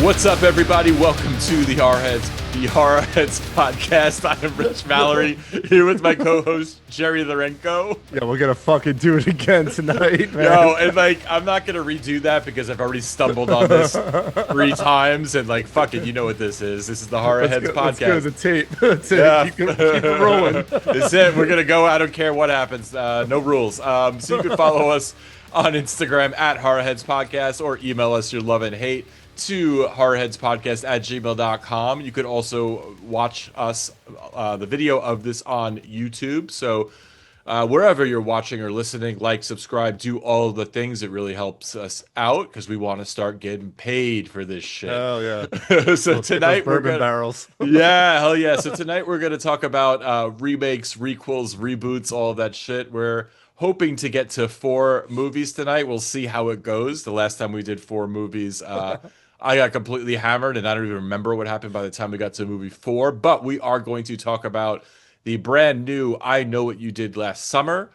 What's up, everybody? Welcome to the Horror Heads podcast. I am Rich Mallery, here with my co-host Jerry Lourenco. Yeah, we're gonna fucking do it again tonight, man. Yo, and I'm not gonna redo that because I've already stumbled on this 3 times, and fuck it, you know what this is. This is the Horror Heads podcast. Let's go to the tape. That's it. Yeah. Keep it rolling. That's it. We're gonna go. I don't care what happens. No rules. So you can follow us on Instagram at horrorheadspodcast or email us your love and hate to horrorheadspodcast@gmail.com. You could also watch us, the video of this on YouTube. So wherever you're watching or listening, like, subscribe, do all the things. It really helps us out because we want to start getting paid for this shit. Oh yeah. So tonight we're bourbon gonna, barrels. yeah, hell yeah. So tonight we're gonna talk about remakes, requels, reboots, all of that shit. We're hoping to get to 4 movies tonight. We'll see how it goes. The last time we did 4 movies, I got completely hammered, and I don't even remember what happened by the time we got to movie 4. But we are going to talk about the brand new I Know What You Did Last Summer.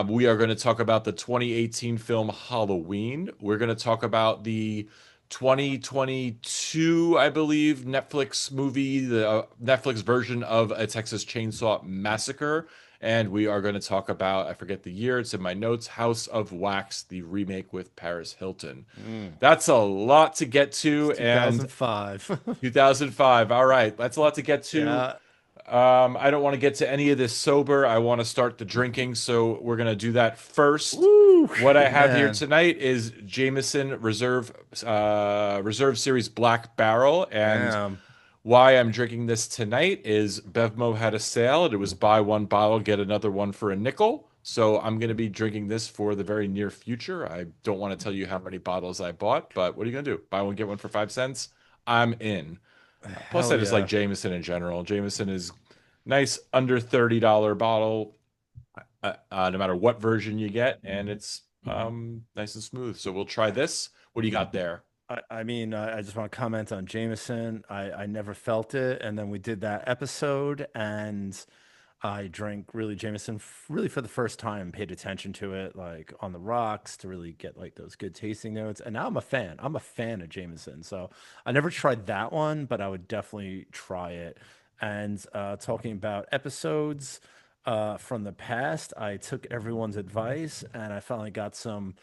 We are going to talk about the 2018 film Halloween. We're going to talk about the 2022, I believe, Netflix movie, the Netflix version of A Texas Chainsaw Massacre. And we are going to talk about, I forget the year, it's in my notes, House of Wax, the remake with Paris Hilton. That's a lot to get to. 2005. 2005. All right. That's a lot to get to. Yeah. I don't want to get to any of this sober. I want to start the drinking, so we're going to do that first. Woo, what I have here man. tonight is Jameson Reserve Series Black Barrel, and Damn. why I'm drinking this tonight is Bevmo had a sale, and it was buy one bottle, get another one for a nickel. So I'm going to be drinking this for the very near future. I don't want to tell you how many bottles I bought, but what are you going to do? Buy one, get one for 5 cents? I'm in. Plus, Hell I just yeah. like Jameson in general. Jameson is nice, under $30 bottle, no matter what version you get, and it's nice and smooth. So we'll try this. What do you got there? I just want to comment on Jameson. I never felt it, and then we did that episode, and I drank really Jameson really for the first time, paid attention to it like on the rocks to really get like those good tasting notes. And now I'm a fan. I'm a fan of Jameson. So I never tried that one, but I would definitely try it. And talking about episodes from the past, I took everyone's advice and I finally got some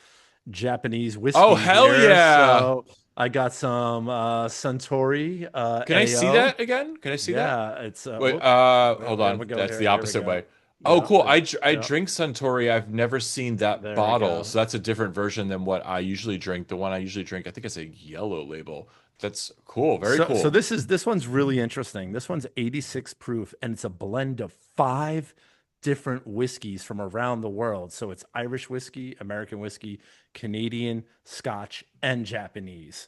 Japanese whiskey. Oh, hell here. yeah. So I got some Suntory Can I see AO. that again? Can I see that? Yeah, it's Wait, whoop. hold There on. we go. That's Here, the here we opposite go. way. Oh, Yeah, cool. I yeah. drink Suntory. I've never seen that There we bottle. go. So that's a different version than what I usually drink. The one I usually drink, I think it's a yellow label. That's cool. Very So cool. this one's really interesting. This one's 86 proof, and it's a blend of 5 different whiskeys from around the world. So it's Irish whiskey, American whiskey, Canadian, Scotch, and Japanese.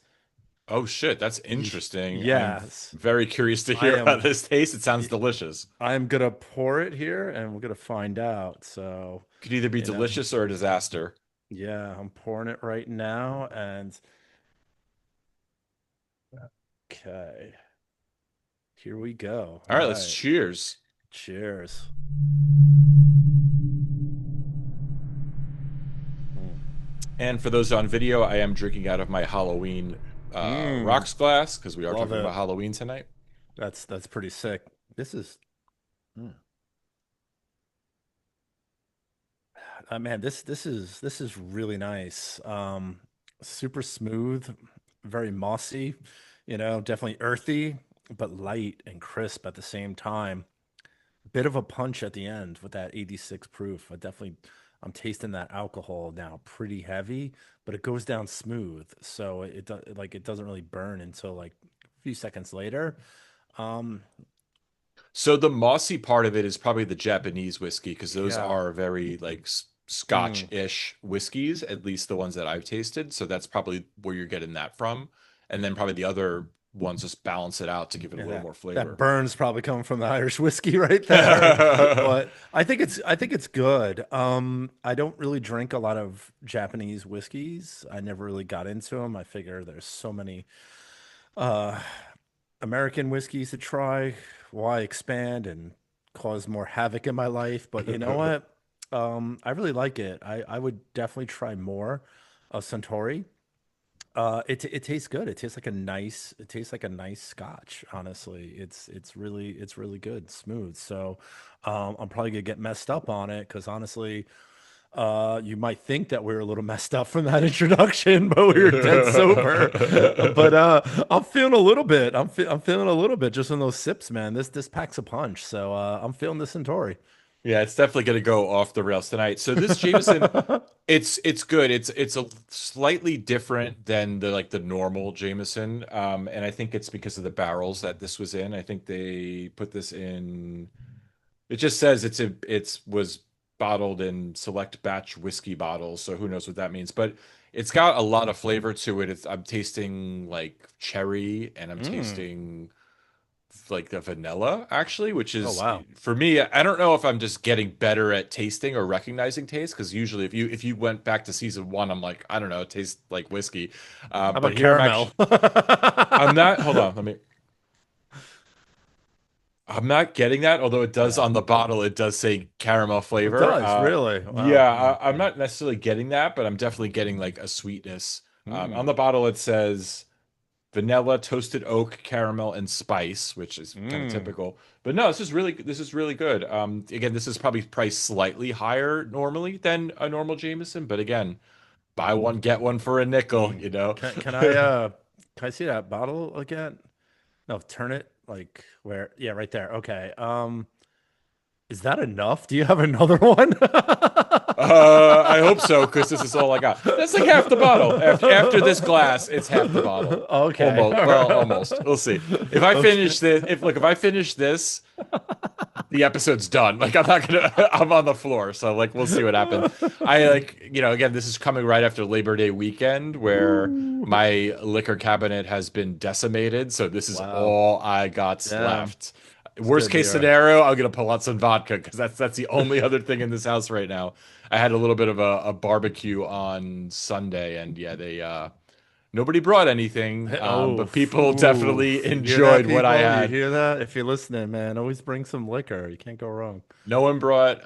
Oh shit, that's interesting. I'm Yes, very curious to I hear how am. this tastes. It sounds delicious. I'm gonna pour it here, and we're gonna find out. So, Could either be you know, delicious or a disaster. yeah, I'm pouring it right now, and okay, here we go. All All right, let's right, cheers. cheers. Mm. And for those on video, I am drinking out of my Halloween Mm, rocks glass because we are love talking it. about Halloween tonight. That's pretty sick. This is, mm. Man, this is really nice. Super smooth, very mossy, definitely earthy, but light and crisp at the same time. Bit of a punch at the end with that 86 proof. I'm tasting that alcohol now pretty heavy, but it goes down smooth. So it doesn't really burn until like a few seconds later. Um, So the mossy part of it is probably the Japanese whiskey because those yeah. are very Mm, Scotch-ish whiskeys, at least the ones that I've tasted. So that's probably where you're getting that from. And then probably the other ones just balance it out to give it a yeah, little more that flavor. burns probably coming from the Irish whiskey right there. But I think it's good. I don't really drink a lot of Japanese whiskeys. I never really got into them. I figure there's so many uh American whiskeys to try. Why expand and cause more havoc in my life? But you know what? I really like it. I would definitely try more of Suntory. It tastes good. It tastes like a nice scotch, honestly. It's really good, smooth. So I'm probably gonna get messed up on it because honestly, you might think that we were a little messed up from that introduction, but we were dead sober. But I'm feeling a little bit. I'm feeling a little bit just in those sips, man. This packs a punch. So I'm feeling this Centauri. Yeah, it's definitely going to go off the rails tonight. So this Jameson, it's good. It's a slightly different than the normal Jameson, and I think it's because of the barrels that this was in. I think they put this in. It just says it's was bottled in select batch whiskey bottles, so who knows what that means. But it's got a lot of flavor to it. I'm tasting like cherry, and I'm Mm. tasting like the vanilla actually, which Oh is wow. for me, I don't know if I'm just getting better at tasting or recognizing taste, because usually if you went back to season one, I'm like, I don't know, it tastes like whiskey. How But about here caramel? I'm not, hold on, I'm not getting that, although it does Yeah. on the bottle, it does say caramel It flavor. does, really. Wow. Yeah, I'm not necessarily getting that, but I'm definitely getting like a sweetness. On Mm. the bottle, it says vanilla, toasted oak, caramel, and spice, which is kind of Mm. typical. But no, this is really good. Again, this is probably priced slightly higher normally than a normal Jameson, but again, buy one get one for a nickel. Mm. You know. Can I see that bottle again? No, turn it like where? Yeah, right there. Okay. Is that enough? Do you have another one? I hope so, because this is all I got. That's like half the bottle. After this glass, it's half the bottle. Okay. Almost. All Well, right. almost. We'll see. If I Okay. finish this, if I finish this, the episode's done. Like I'm not gonna I'm on the floor. So like we'll see what happens. I again, this is coming right after Labor Day weekend where Ooh. my liquor cabinet has been decimated. So this is Wow. all I got Damn. left. It's Worst good case beer. scenario, I'm gonna pull out some vodka because that's the only other thing in this house right now. I had a little bit of a barbecue on Sunday, and yeah, they nobody brought anything, Oh, but people ooh. definitely You hear that, enjoyed what I people? You had. hear that? If you're listening, man, always bring some liquor. You can't go wrong. No one brought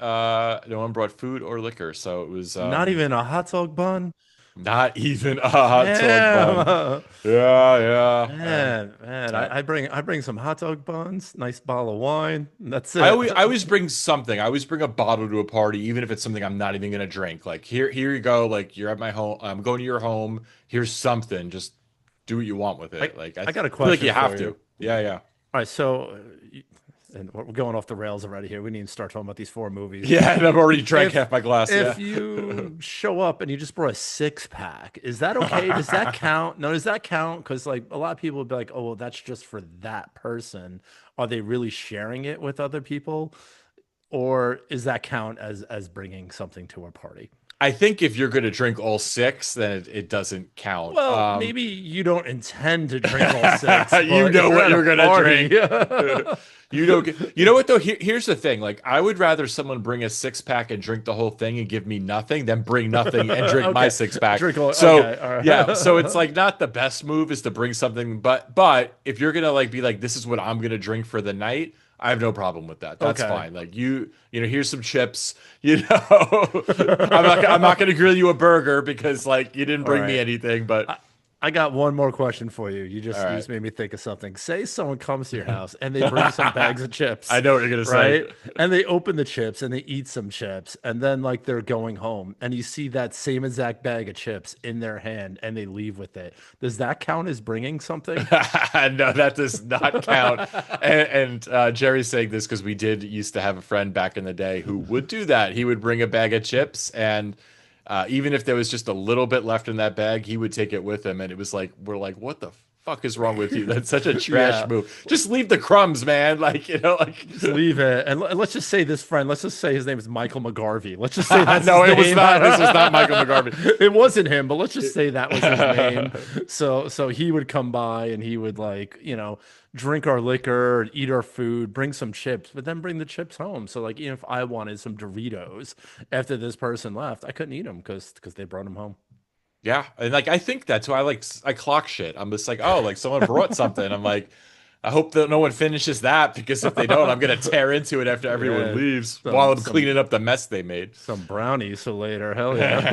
food or liquor, so it was Not even a hot dog bun. not even a hot dog bun. Damn. Yeah, yeah. Man, Uh, I bring some hot dog buns, nice bottle of wine. And that's I it. always bring something. I always bring a bottle to a party, even if it's something I'm not even gonna drink. Like here you go. Like you're at my home. I'm going to your home. Here's something. Just do what you want with I it. Like I I got a feel like question you for have you. to. Yeah, yeah. All right, so and we're going off the rails already here. We need to start talking about these four movies. Yeah, and I've already drank If half my glass. Yeah. if you show up and you just brought a six pack, is that okay? Does that count? No, does that count? Because like a lot of people would be like, oh, well, that's just for that person. Are they really sharing it with other people, or is that count as bringing something to a party? I think if you're gonna drink all six, then it doesn't count. Well, maybe you don't intend to drink all six, You but if know you're what at a you're gonna party, drink. You don't get, you know what though? Here's the thing. Like, I would rather someone bring a six pack and drink the whole thing and give me nothing than bring nothing and drink my okay, six pack. drink all. So Okay, all yeah, so it's right. like not the best move is to bring something, but if you're gonna like be like, this is what I'm gonna drink for the night, I have no problem with that. That's Okay. fine. Like here's some chips. You know, I'm not gonna grill you a burger because like you didn't All bring me right. anything. But I, I got one more question for you. all You right, just made me think of something. Say someone comes to your house and they bring some bags of I chips, know what you're gonna say. right? And they open the chips and they eat some chips, and then like they're going home, and you see that same exact bag of chips in their hand, and they leave with it. Does that count as bringing something? No, that does not count. And Jerry's saying this because we did used to have a friend back in the day who would do that. He would bring a bag of chips, and even if there was just a little bit left in that bag, he would take it with him. And it was like, we're like, what the fuck is wrong with you? That's such a trash Yeah. move. Just leave the crumbs, man. Like, like. Just leave it. And let's just say this friend, let's just say his name is Michael McGarvey. Let's just say that's his No, it was name. not. This was not Michael McGarvey. It wasn't him, but let's just say that was his name. So he would come by and he would like, drink our liquor, eat our food, bring some chips, but then bring the chips home. So like even if I wanted some Doritos after this person left, I couldn't eat them because they brought them home. Yeah, and like I think that's why I clock shit. I'm just like, oh, like someone brought something. I'm like, I hope that no one finishes that because if they don't, I'm gonna tear into it after everyone Yeah, leaves while I'm some cleaning up the mess they made. some brownies for later. Hell yeah.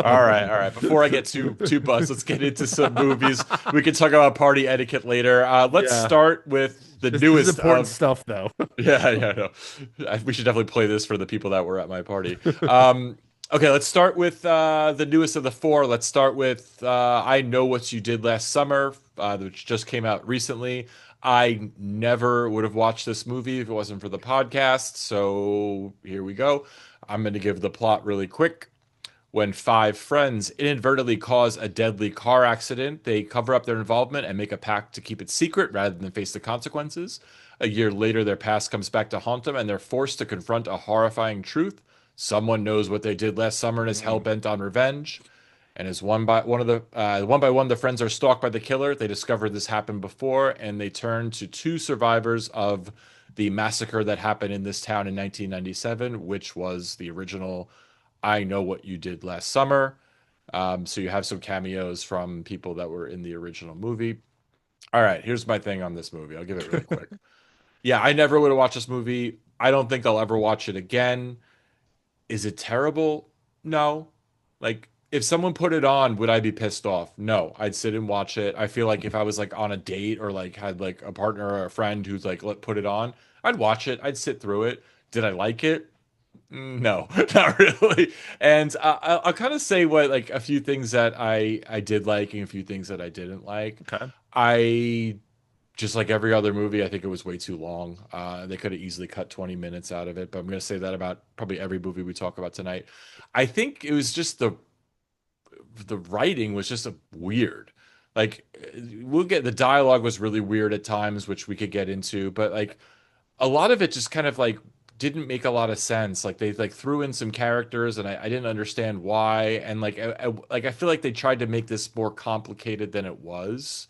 All right. Before I get too buzzed, let's get into some movies. We can talk about party etiquette later. Let's Yeah. start with the This is newest important of. stuff though. Yeah, no. We should definitely play this for the people that were at my party. Okay, let's start with the newest of the four. Let's start with I Know What You Did Last Summer, which just came out recently. I never would have watched this movie if it wasn't for the podcast. So here we go. I'm going to give the plot really quick. When five friends inadvertently cause a deadly car accident, they cover up their involvement and make a pact to keep it secret rather than face the consequences. A year later, their past comes back to haunt them, and they're forced to confront a horrifying truth. Someone knows what they did last summer and is hell Mm, bent on revenge. And as one by one the friends are stalked by the killer, they discover this happened before, and they turn to two survivors of the massacre that happened in this town in 1997, which was the original I Know What You Did Last Summer. So you have some cameos from people that were in the original movie. All right, here's my thing on this movie. I'll give it really quick. Yeah, I never would have watched this movie. I don't think I'll ever watch it again. Is it terrible? No. Like, if someone put it on, would I be pissed off? No, I'd sit and watch it. I feel like if I was like on a date or like had like a partner or a friend who's like let put it on, I'd watch it. I'd sit through it. Did I like it? No, not really. And I'll kind of say what like a few things that I did like and a few things that I didn't like. okay. I just like every other movie, I think it was way too long. They could have easily cut 20 minutes out of it, but I'm going to say that about probably every movie we talk about tonight. I think it was just the writing was just a weird. Like we'll get the dialogue was really weird at times, which we could get into, but like a lot of it just kind of like didn't make a lot of sense. Like they like threw in some characters and I didn't understand why. And like I feel like they tried to make this more complicated than it was.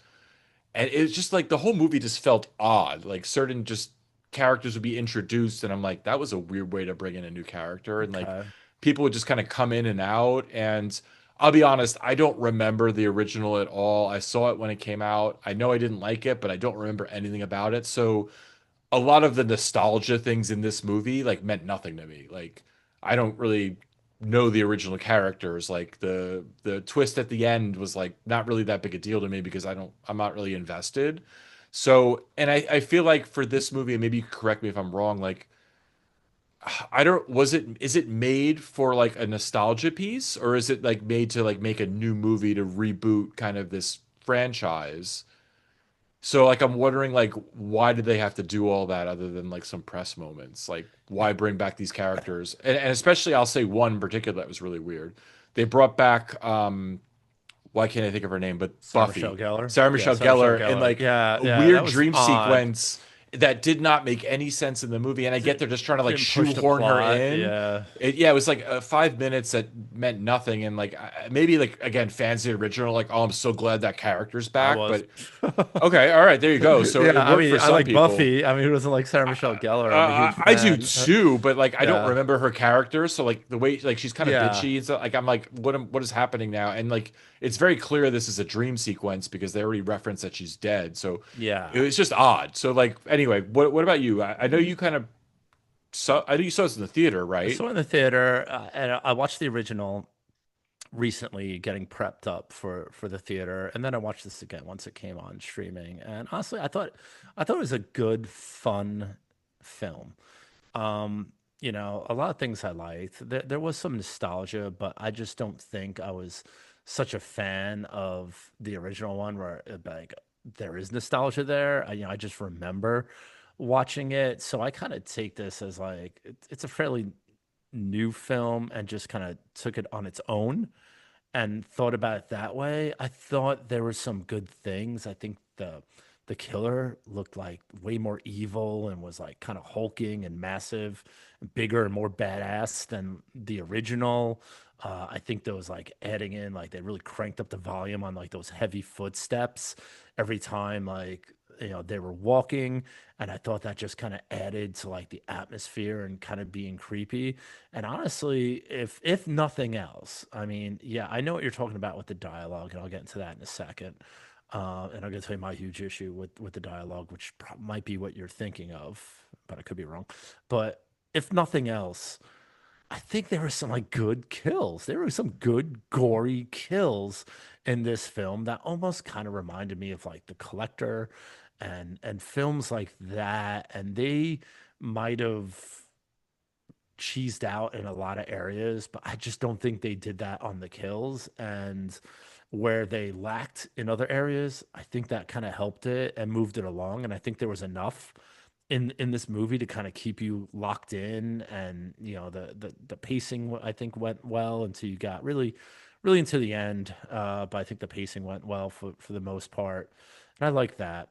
And it's just like the whole movie just felt odd. Like certain just characters would be introduced, and I'm like, that was a weird way to bring in a new character. And like Okay. people would just kind of come in and out. And I'll be honest, I don't remember the original at all. I saw it when it came out. I know I didn't like it, but I don't remember anything about it. So a lot of the nostalgia things in this movie like meant nothing to me. Like I don't really know the original characters. Like the twist at the end was like not really that big a deal to me because I'm not really invested. So and I feel like for this movie, and maybe you could correct me if I'm wrong, like I don't was it is it made for like a nostalgia piece or is it like made to like make a new movie to reboot kind of this franchise? So like I'm wondering like why did they have to do all that other than like some press moments? Like why bring back these characters? And especially I'll say one in particular that was really weird. They brought back why can't I think of her name? But Sarah Michelle Buffy, Gellar. Sarah Yeah, Michelle Sarah Michelle Gellar, in Gellar. like Yeah, a yeah, that weird was dream odd. sequence that did not make any sense in the movie. And I get they're just trying to like Didn't push the shoehorn her plot. in. Yeah. Yeah, it was like 5 minutes that meant nothing. And like maybe like again, fans of the original, like, oh, I'm so glad that character's I back. was. But okay, all right, there you go. So Yeah, it I worked mean, for I some like people. Buffy. I mean, who doesn't like Sarah Michelle Gellar? I'm a huge I do fan. too, but like I don't Yeah, remember her character. So like the way like she's kind of yeah, bitchy and so like I'm like what is happening now? And like it's very clear this is a dream sequence because they already referenced that she's dead. So yeah. it's just odd. So like anyway, what about you? I know you kind of saw I know you saw this in the theater, I right? saw it in the theater, and I watched the original recently, getting prepped up for the theater, and then I watched this again once it came on streaming. And honestly, I thought it was a good, fun film. A lot of things I liked. There was some nostalgia, but I just don't think I was such a fan of the original one where like there is nostalgia there. I just remember watching it. So I kind of take this as like it's a fairly new film and just kind of took it on its own and thought about it that way. I thought there were some good things. I think the killer looked like way more evil and was like kind of hulking and massive, bigger and more badass than the original. I think those like adding in like they really cranked up the volume on like those heavy footsteps every time like they were walking, and I thought that just kind of added to like the atmosphere and kind of being creepy. And honestly, if nothing else, I mean, yeah, I know what you're talking about with the dialogue, and I'll get into that in a second. And I'm going to tell you my huge issue with the dialogue, which might be what you're thinking of, but I could be wrong. But if nothing else, I think there were some like good kills. There were some good gory kills in this film that almost kind of reminded me of like The Collector and films like that. And they might have cheesed out in a lot of areas, but I just don't think they did that on the kills. And where they lacked in other areas, I think that kind of helped it and moved it along. And I think there was enough in this movie to kind of keep you locked in. And the pacing I think went well until you got really into the end. But I think the pacing went well for the most part, and I like that.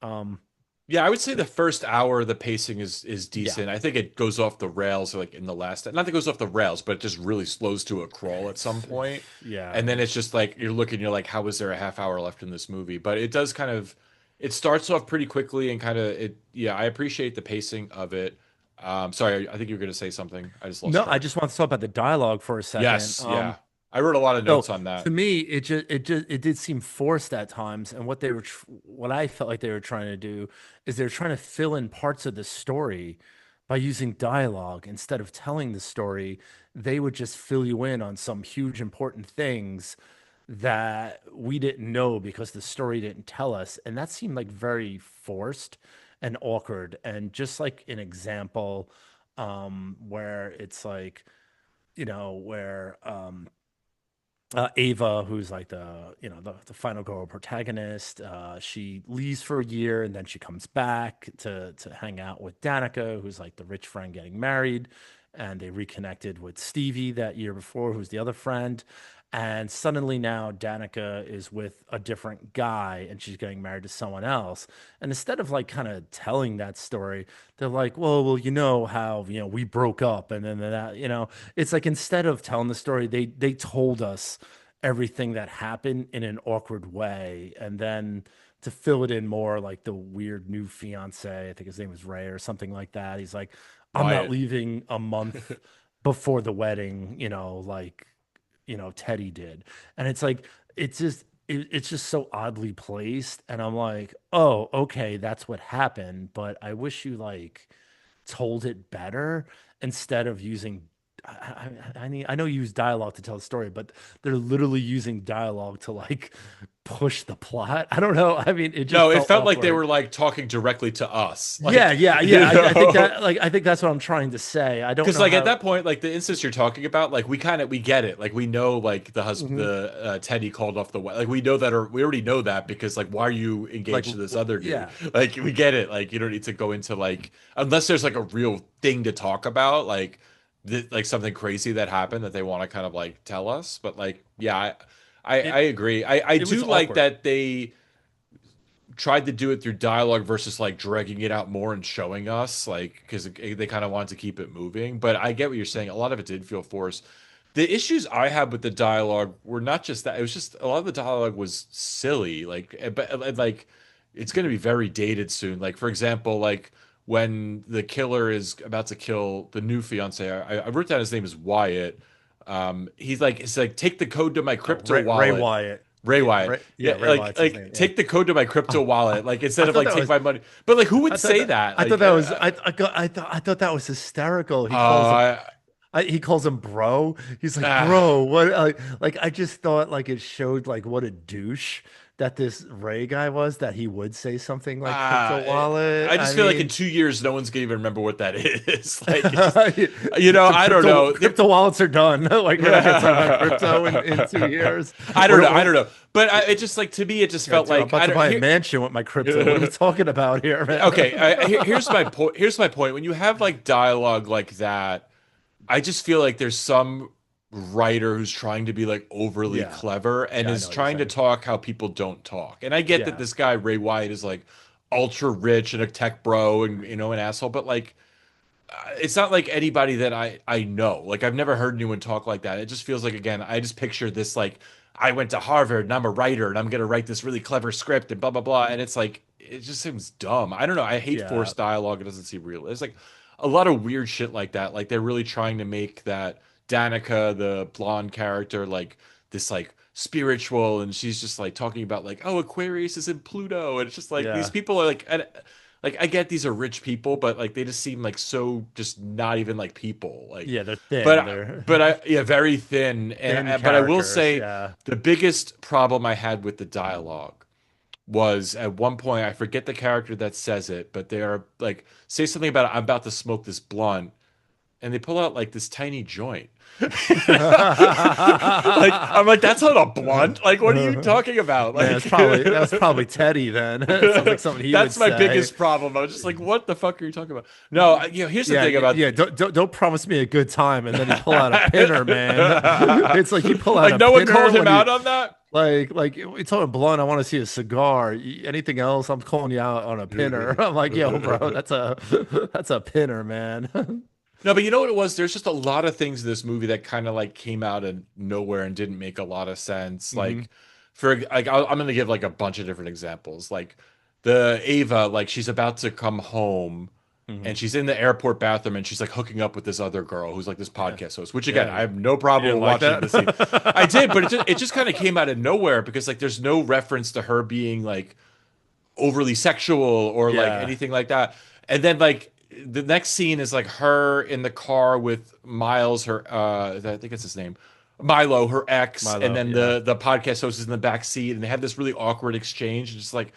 Um, Yeah, I would say the first hour the pacing is yeah, decent. I think it goes off the rails like in the last. Not that it goes off the rails, but it just really slows to a crawl at some point. yeah, And then it's just like you're looking, you're like, how is there a half hour left in this movie? But it does kind of it starts off pretty quickly and kind of it yeah, I appreciate the pacing of it. Sorry, I think you were gonna say something. I just lost no, I track. just want to talk about the dialogue for a second. Yes, yeah. I wrote a lot of So notes on to that. me, it did seem forced at times, and what I felt like they were trying to do is they're trying to fill in parts of the story by using dialogue instead of telling the story. They would just fill you in on some huge important things that we didn't know because the story didn't tell us, and that seemed like very forced and awkward. And just like an example, where it's like where Ava, who's like the final girl protagonist, she leaves for a year and then she comes back to hang out with Danica, who's like the rich friend getting married, and they reconnected with Stevie that year before, who's the other friend. And suddenly now Danica is with a different guy and she's getting married to someone else. And instead of like kind of telling that story, they're like, well, you know how, we broke up and then that, it's like instead of telling the story, they told us everything that happened in an awkward way. And then to fill it in more, like the weird new fiance, I think his name was Ray or something like that. He's like, I'm not Wyatt. leaving a month before the wedding, like Teddy did. And it's like it's just so oddly placed. And I'm like, oh, okay, that's what happened. But I wish you like told it better instead of using. I know you use dialogue to tell a story, but they're literally using dialogue to like push the plot. I don't know. I mean, it just No, it felt felt like they awkward. were like talking directly to us. Yeah, Like, yeah, you yeah. I think know. that like I think that's what I'm trying to say. I don't Because know like at how. that point, like the instance you're talking about, like we get it. Like we know like Mhm. the Teddy called off the like we know that or we already know that because like why are you Like, engaged to this other dude? yeah, Like we get it. Like you don't need to go into like unless there's like a real thing to talk about, like like something crazy that happened that they want to kind of like tell us. But like yeah, I it agree. I it was do like awkward. that they tried to do it through dialogue versus like dragging it out more and showing us like because they kind of wanted to keep it moving, but I get what you're saying. A lot of it did feel forced. The issues I had with the dialogue were not just that, it was just a lot of the dialogue was silly, like but like it's going to be very dated soon. Like for example, like when the killer is about to kill the new fiance, I wrote down his name is Wyatt. He's like take the code to my Oh, crypto Ray wallet. Wyatt. Ray Wyatt. Yeah, Ray Wyatt's his name. Yeah. take the code to my crypto Oh, wallet. oh, Like I instead of thought like that take was my money. But like who would say that? I thought Like that was I thought that was hysterical. uh, He calls him bro. He's like, uh, bro, what? Like I just thought like it showed like what a douche that this Ray guy was that he would say something like crypto uh, wallet. I I just feel like in mean, 2 years no one's gonna even remember what that is. Like it just I don't crypto know. wallets are done. Like we're not gonna talk about crypto in 2 years. I don't What, know. I what, don't know. But it just like to me, it just yeah, felt dude, I'm like about I to don't buy a here. mansion with my crypto. What are we talking about here, man? Okay, here's my point. Here's my point. When you have like dialogue like that, I just feel like there's some writer who's trying to be like overly Yeah, clever and yeah, I is know what you're trying to saying. talk how people don't talk. And I get that Yeah, this guy Ray Wyatt is like ultra rich and a tech bro and an asshole, but like it's not like anybody that I know. Like I've never heard anyone talk like that. It just feels like again, I just picture this like I went to Harvard and I'm a writer and I'm gonna write this really clever script and blah blah blah. And it's like it just seems dumb. I don't know. I hate yeah. forced dialogue. It doesn't seem real. It's like a lot of weird shit like that. Like they're really trying to make that Danica, the blonde character, like this like spiritual, and she's just like talking about like, oh, Aquarius is in Pluto, and it's just like these Yeah. people are like, like I get these are rich people, but like they just seem like so just not even like people, like. Yeah, they're thin. But They're I yeah, very thin, thin but I will characters. say Yeah. the biggest problem I had with the dialogue was at one point, I forget the character that says it, but they are like say something about I'm about to smoke this blunt, and they pull out like this tiny joint. Like I'm like, that's not a blunt. Like, what are you talking about? Man, Like it's probably that was probably Teddy then. It sounds like something he would that's my say. biggest problem. I was just like, what the fuck are you talking about? No, here's the Yeah, thing about yeah. Don't promise me a good time, and then you pull out a pinner, man. It's like you pull out like a no one called pinner him when you out on that. like we talking blunt. I want to see a cigar. Anything else? I'm calling you out on a pinner. I'm like, yo, bro, that's a pinner, man. No, but you know what it was? There's just a lot of things in this movie that kind of like came out of nowhere and didn't make a lot of sense. Hmm. Like, for like, I'm gonna give like a bunch of different examples. Like the Ava, like she's about to come home, Hmm. and she's in the airport bathroom, and she's like hooking up with this other girl who's like this Yeah, podcast host. Which again, yeah. I have no You problem didn't with like watching the scene. I that? did, but it just kind of came out of nowhere because like there's no reference to her being like overly sexual or like Yeah, anything like that. And then like the next scene is like her in the car with Miles, her I think it's his name, Milo, her ex, and Milo. then Yeah, the podcast host is in the back seat, and they have this really awkward exchange. Just like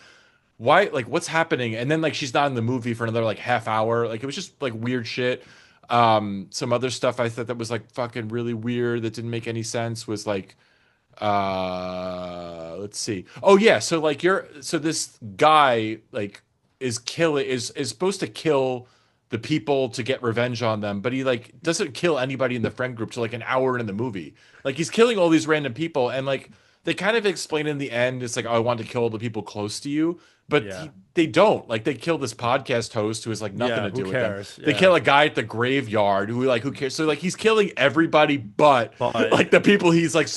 why, like what's happening? And then like she's not in the movie for another like half hour. Like it was just like weird shit. Some other stuff I thought that was like fucking really weird that didn't make any sense was like let's see, oh yeah, so like you're so this guy like is supposed to kill the people to get revenge on them, but he like doesn't kill anybody in the friend group till like an hour in the movie. Like he's killing all these random people, and like they kind of explain in the end it's like, oh, I want to kill the people close to you, but yeah, they don't. Like they kill this podcast host who has like nothing yeah. to Who do with them. cares? They Yeah, kill a guy at the graveyard who like who cares. So like he's killing everybody but but like the people he's like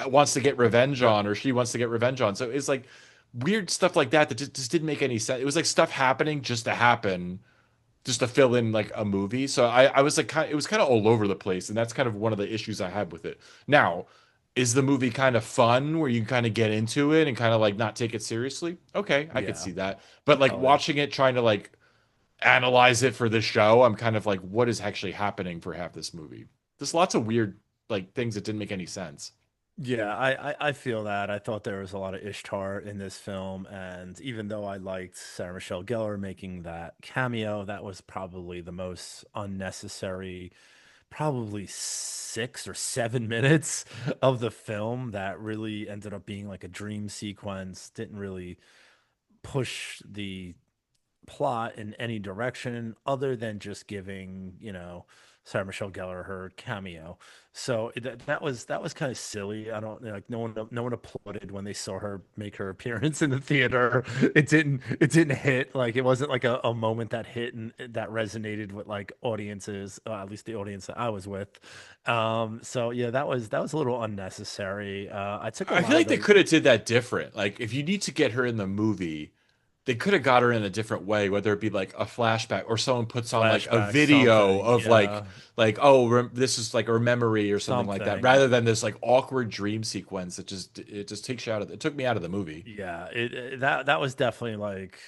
wants to get revenge on, or she wants to get revenge on. So it's like weird stuff like that that just didn't make any sense. It was like stuff happening just to happen, just to fill in like a movie. So I was like it was kind of all over the place, and that's kind of one of the issues I had with it. Now, is the movie kind of fun where you kind of get into it and kind of like not take it seriously? Okay, I could yeah. see that. But like Oh yeah. watching it, trying to like analyze it for the show, I'm kind of like, what is actually happening for half this movie? There's lots of weird like things that didn't make any sense. Yeah, I feel that. I thought there was a lot of Ishtar in this film, and even though I liked Sarah Michelle Gellar making that cameo, that was probably the most unnecessary, probably 6 or 7 minutes of the film that really ended up being like a dream sequence. Didn't really push the plot in any direction other than just giving, Sarah Michelle Gellar her cameo. So that was kind of silly. I don't like no one applauded when they saw her make her appearance in the theater. It didn't hit, like it wasn't like a moment that hit and that resonated with like audiences, at least the audience that I was with. So yeah, that was a little unnecessary. I took a I feel lot of like they the could have did that different. Like if you need to get her in the movie, they could have got her in a different way, whether it be like a flashback or someone puts on like a flashback, video something, of yeah, like oh this is like a memory or something like that, something. rather than this like awkward dream sequence that it just takes you out of it took me out of the movie. Yeah, that was definitely like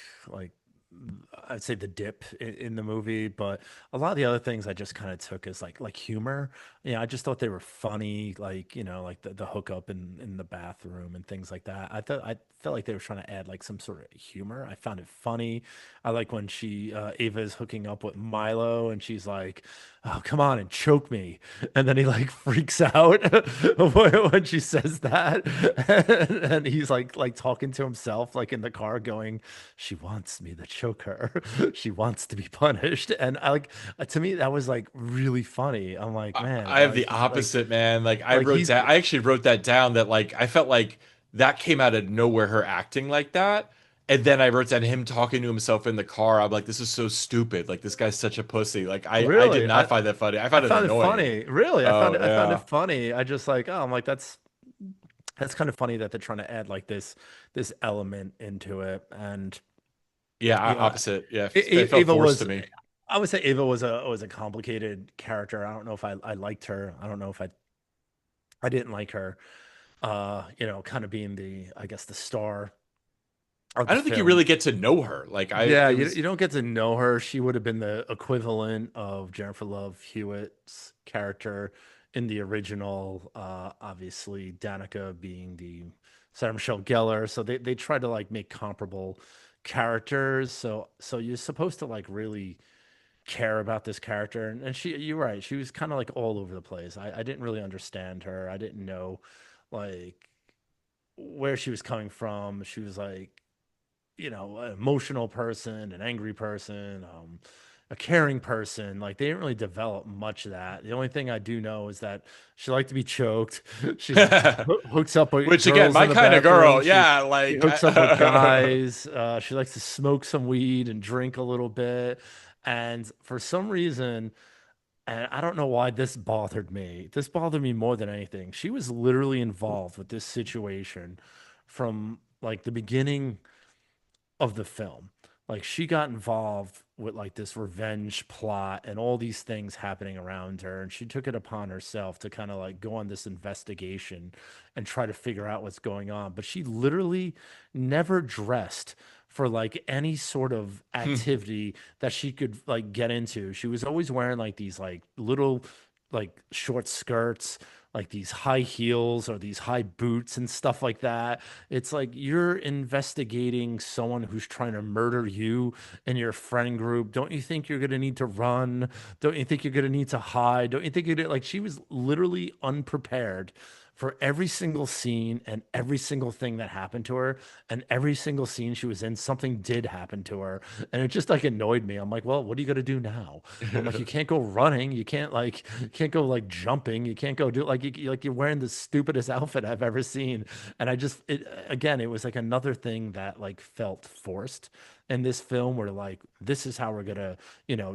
I'd say the dip in the movie, but a lot of the other things I just kind of took as like humor. Yeah, I just thought they were funny, like like the hookup in the bathroom and things like that. I felt like they were trying to add like some sort of humor. I found it funny. I like when Ava is hooking up with Milo and she's like, "Oh, come on and choke me," and then he like freaks out when she says that, and he's like talking to himself like in the car, going, "She wants me to choke her. She wants to be punished." And I like to me that was like really funny. I'm like, man, I have the opposite, man. Like he's I actually wrote that down that like I felt like that came out of nowhere, her acting like that. And then I wrote down him talking to himself in the car. I'm like, this is so stupid. Like this guy's such a pussy. Like I did really not find that funny. I I found it found it annoying. funny. Really, Oh I found it yeah. funny. I just like, oh, I'm like that's kind of funny that they're trying to add like this element into it. And Yeah, you know, opposite. Yeah, it felt Ava forced to was, me. I would say Ava was a complicated character. I don't know if I liked her. I don't know if I didn't like her. kind of being I guess the star of I the don't think you film. really get to know her. Like Yeah, it you was. you don't get to know her. She would have been the equivalent of Jennifer Love Hewitt's character in the original. Obviously, Danica being the Sarah Michelle Gellar. So they try to like make comparable characters. So you're supposed to like really care about this character. And you're right. She was kind of like all over the place. I didn't really understand her. I didn't know like where she was coming from. She was like an emotional person, an angry person, a caring person. Like they didn't really develop much of that. The only thing I do know is that she liked to be choked. She hooks up with Which again, girls my in the kind of bathroom. girl. She Yeah, she like hooks up with guys. She likes to smoke some weed and drink a little bit. And for some reason, and I don't know why this bothered me. This bothered me more than anything. She was literally involved with this situation from like the beginning of the film. Like she got involved with like this revenge plot and all these things happening around her. And she took it upon herself to kind of like go on this investigation and try to figure out what's going on. But she literally never dressed for like any sort of activity that she could like get into. She was always wearing like these like little like short skirts, like these high heels or these high boots and stuff like that. It's like you're investigating someone who's trying to murder you and your friend group. Don't you think you're going to need to run? Don't you think you're going to need to hide? Don't you think like she was literally unprepared for every single scene and every single thing that happened to her, and every single scene she was in something did happen to her, and it just like annoyed me. I'm like, well, what are you going to do now? I'm like, you can't go running, you can't go like jumping, you can't go do like you're wearing the stupidest outfit I've ever seen. And again, it was like another thing that like felt forced in this film, where like this is how we're gonna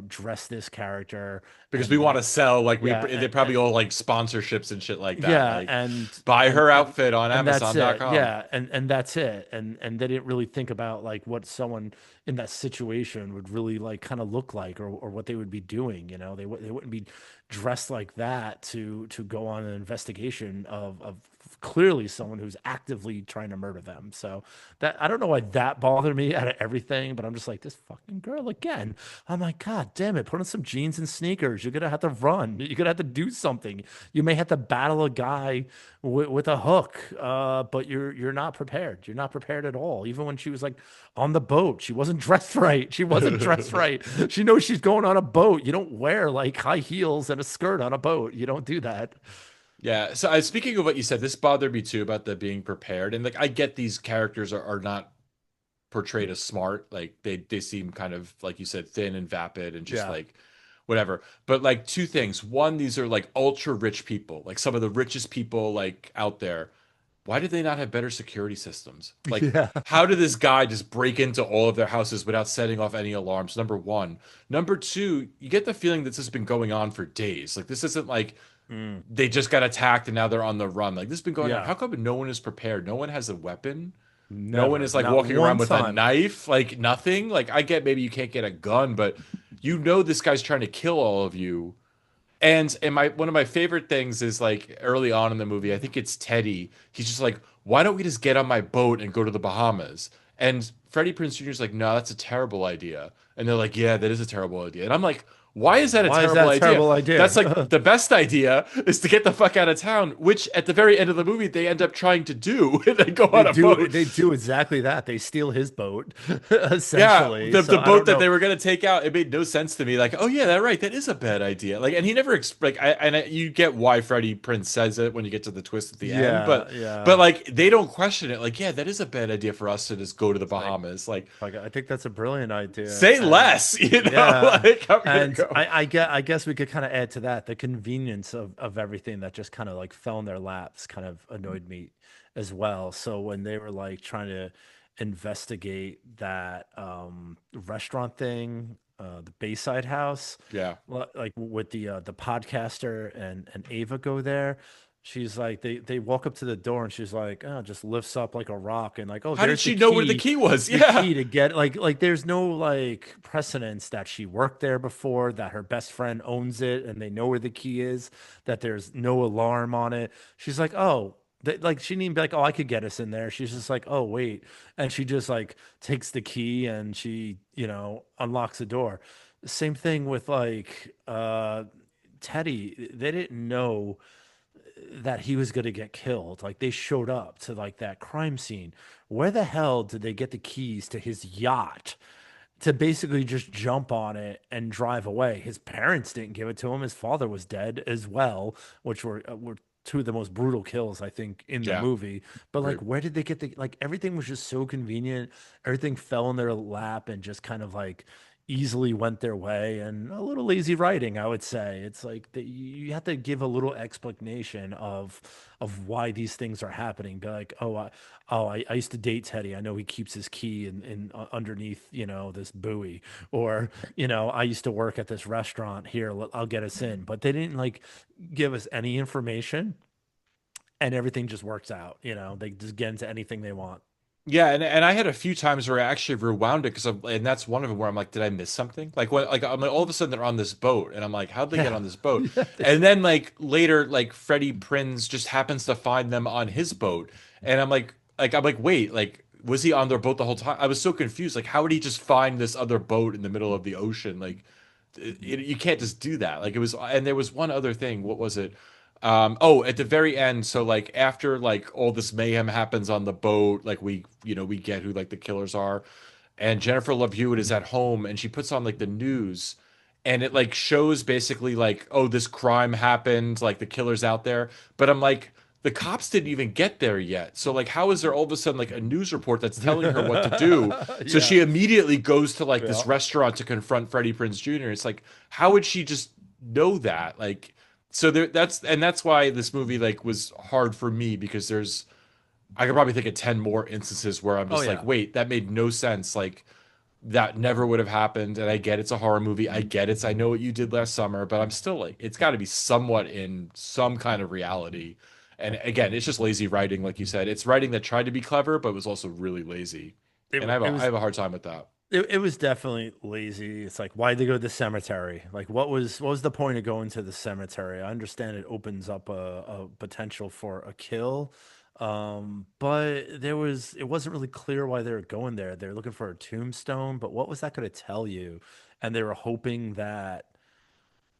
dress this character. because we And want to sell. Like yeah, they probably all like sponsorships and shit like that. yeah, Like and buy and her and outfit on and that's it. Amazon.com. Yeah, and that's it. And they didn't really think about like what someone in that situation would really like kind of look like, or what they would be doing. They wouldn't be dressed like that to go on an investigation of clearly someone who's actively trying to murder them. So that I don't know why that bothered me out of everything, but I'm just like, this fucking girl again. I'm like, God damn it, put on some jeans and sneakers. You're gonna have to run. You're gonna have to do something. You may have to battle a guy with a hook, but you're not prepared. You're not prepared at all. Even when she was like on the boat, she wasn't dressed right. She wasn't dressed right. She knows she's going on a boat. You don't wear like high heels and a skirt on a boat. You don't do that. Yeah. So speaking of what you said, this bothered me too about the being prepared. And like I get these characters are not portrayed as smart. Like they seem kind of like you said, thin and vapid and just Yeah. like whatever. But like two things. One, these are like ultra rich people, like some of the richest people like out there. Why did they not have better security systems? Like, Yeah. how did this guy just break into all of their houses without setting off any alarms? Number one. Number two, you get the feeling that this has been going on for days. Like, this isn't like Mm. they just got attacked and now they're on the run. Like, this has been going on. Yeah. How come no one is prepared? No one has a weapon? No one Never. is like Not walking around one with a time. knife? Like, nothing? Like, I get maybe you can't get a gun, but you know this guy's trying to kill all of you and my one of my favorite things is like early on in the movie, I think it's Teddy. He's just like, why don't we just get on my boat and go to the Bahamas? And Freddie Prinze Jr. is like, no, that's a terrible idea. And they're like, yeah, that is a terrible idea. And I'm like, why is that a Why is terrible that a idea? terrible That's like idea? the best idea is to get the fuck out of town, which at the very end of the movie they end up trying to do. They go on a boat. They do exactly that. They steal his boat, Yeah, essentially. the So I boat don't that know. they were gonna take out, it made no sense to me. Like, oh yeah, that right, that is a bad idea. Like, and he never like, you get why Freddie Prince says it when you get to the twist at the end, Yeah, but yeah. like they don't question it. Like, yeah, that is a bad idea for us to just go to the It's Bahamas. Like, like I think that's a brilliant idea. say And less, you know? yeah, Like, I'm gonna and go. I guess we could kind of add to that the convenience of everything that just kind of like fell in their laps kind of annoyed me as well. So when they were like trying to investigate that restaurant thing, the Bayside House, Yeah. like with the podcaster and Ava go there. She's like they walk up to the door and she's like, oh, just lifts up like a rock and like, oh, How did there's she know where the key was? the Yeah. key to get like there's no like precedence that she worked there before, that her best friend owns it and they know where the key is, that there's no alarm on it. She's like, oh, Like she didn't even be like, "Oh, I could get us in there." She's just like, "Oh, wait," and she just like takes the key and she, unlocks the door. Same thing with like Teddy. They didn't know that he was going to get killed. Like they showed up to like that crime scene. Where the hell did they get the keys to his yacht to basically just jump on it and drive away? His parents didn't give it to him. His father was dead as well, which were two of the most brutal kills I think in the Yeah, movie. But like, great. where did they get the like? Everything was just so convenient. Everything fell in their lap and just kind of like easily went their way, and a little lazy writing, I would say. It's like you have to give a little explanation of why these things are happening. Be like, I used to date Teddy. I know he keeps his key in underneath, this buoy, or I used to work at this restaurant here. I'll get us in. But they didn't like give us any information, and everything just works out. They just get into anything they want. Yeah, and I had a few times where I actually rewound it because and that's one of them where I'm like, did I miss something? Like what? Like I'm like, all of a sudden they're on this boat, and I'm like, how'd they get Yeah. on this boat? Yeah. And then like later, like Freddie Prinz just happens to find them on his boat, and I'm like, wait, like was he on their boat the whole time? I was so confused. Like, how would he just find this other boat in the middle of the ocean? Like, you can't just do that. Like it was, and there was one other thing. What was it? Oh, at the very end, so like after like all this mayhem happens on the boat, like we get who like the killers are, and Jennifer Love Hewitt is at home and she puts on like the news, and it like shows basically like, oh, this crime happened, like the killer's out there, but I'm like, the cops didn't even get there yet. So like, how is there all of a sudden like a news report that's telling her what to do? So Yeah. she immediately goes to like Yeah. this restaurant to confront Freddie Prinze Jr. It's like, how would she just know that? Like, so that's why this movie like was hard for me because I could probably think of 10 more instances where I'm Oh just like, yeah. wait, that made no sense. Like that never would have happened. And I get it's a horror movie. I get I know what you did last summer, but I'm still like, it's got to be somewhat in some kind of reality. And again, it's just lazy writing, like you said. It's writing that tried to be clever, but was also really lazy. And It I was have a hard time with that. it was definitely lazy. It's like, why'd they go to the cemetery? Like, what was the point of going to the cemetery? I understand it opens up a potential for a kill, but it wasn't really clear why they were going there. They're looking for a tombstone, but what was that going to tell you? And they were hoping that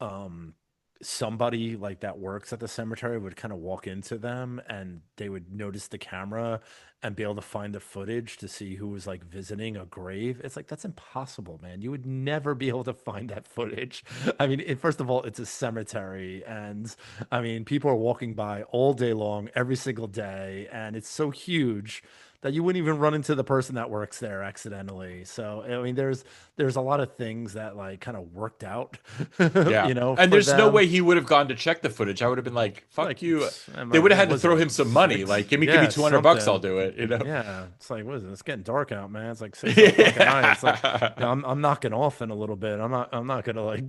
um somebody like that works at the cemetery would kind of walk into them and they would notice the camera and be able to find the footage to see who was like visiting a grave. It's like that's impossible, man. You would never be able to find that footage. I mean, first of all, it's a cemetery, and I mean, people are walking by all day long, every single day, and it's so huge that you wouldn't even run into the person that works there accidentally. So, I mean, there's a lot of things that like kind of worked out, Yeah. And for there's no them. way he would have gone to check the footage. I would have been like, fuck Like, you. They would have what had to was it, throw like him some money. Like, six? give me Yeah, $200, I'll something. do it, you know? Yeah, it's like, what is it? It's getting dark out, man. It's like 6 o'clock at night. It's like, Yeah. I'm knocking off in a little bit. I'm not gonna like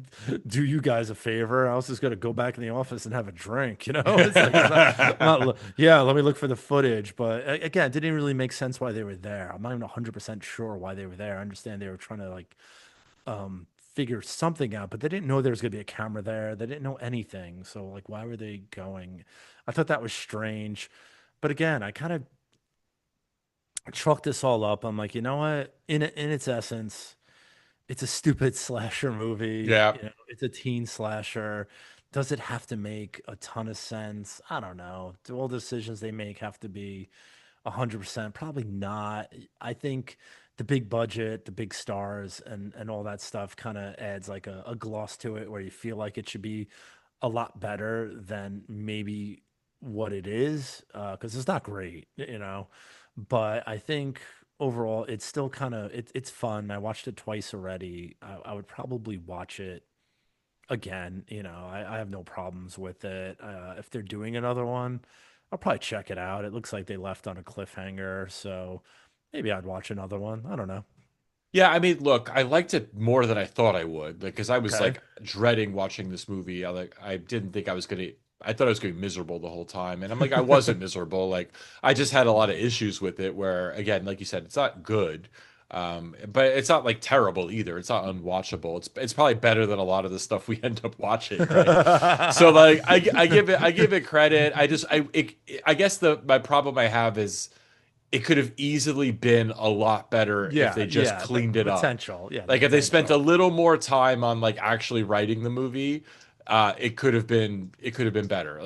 do you guys a favor. I was just gonna go back in the office and have a drink. It's like yeah. Let me look for the footage. But again, it didn't really make sense why they were there. I'm not even 100% sure why they were there. I understand they were trying to like figure something out, but they didn't know there was gonna be a camera there. They didn't know anything. So like, why were they going? I thought that was strange. But again, I kind of chalk this all up. I'm like, you know what? In its essence, it's a stupid slasher movie. Yeah. It's a teen slasher. Does it have to make a ton of sense? I don't know. Do all decisions they make have to be 100%? Probably not. I think the big budget, the big stars, and all that stuff kind of adds like a gloss to it where you feel like it should be a lot better than maybe what it is, because it's not great. But I think overall it's still kind of it's fun. I watched it twice already. I would probably watch it again. I have no problems with it. If they're doing another one, I'll probably check it out. It looks like they left on a cliffhanger, so maybe I'd watch another one. I don't know. Yeah, I mean, look, I liked it more than I thought I would because I was Okay. like dreading watching this movie. I didn't think I was gonna. I thought I was gonna be miserable the whole time, and I'm like, I wasn't miserable. Like, I just had a lot of issues with it. Where again, like you said, it's not good. But it's not like terrible either. It's not unwatchable. It's probably better than a lot of the stuff we end up watching, right? So like I give it credit. I guess the my problem I have is it could have easily been a lot better if Yeah, they just yeah, cleaned the it up. potential. Yeah, the Like if they spent a potential. little more time on like actually writing the movie, it could have been better.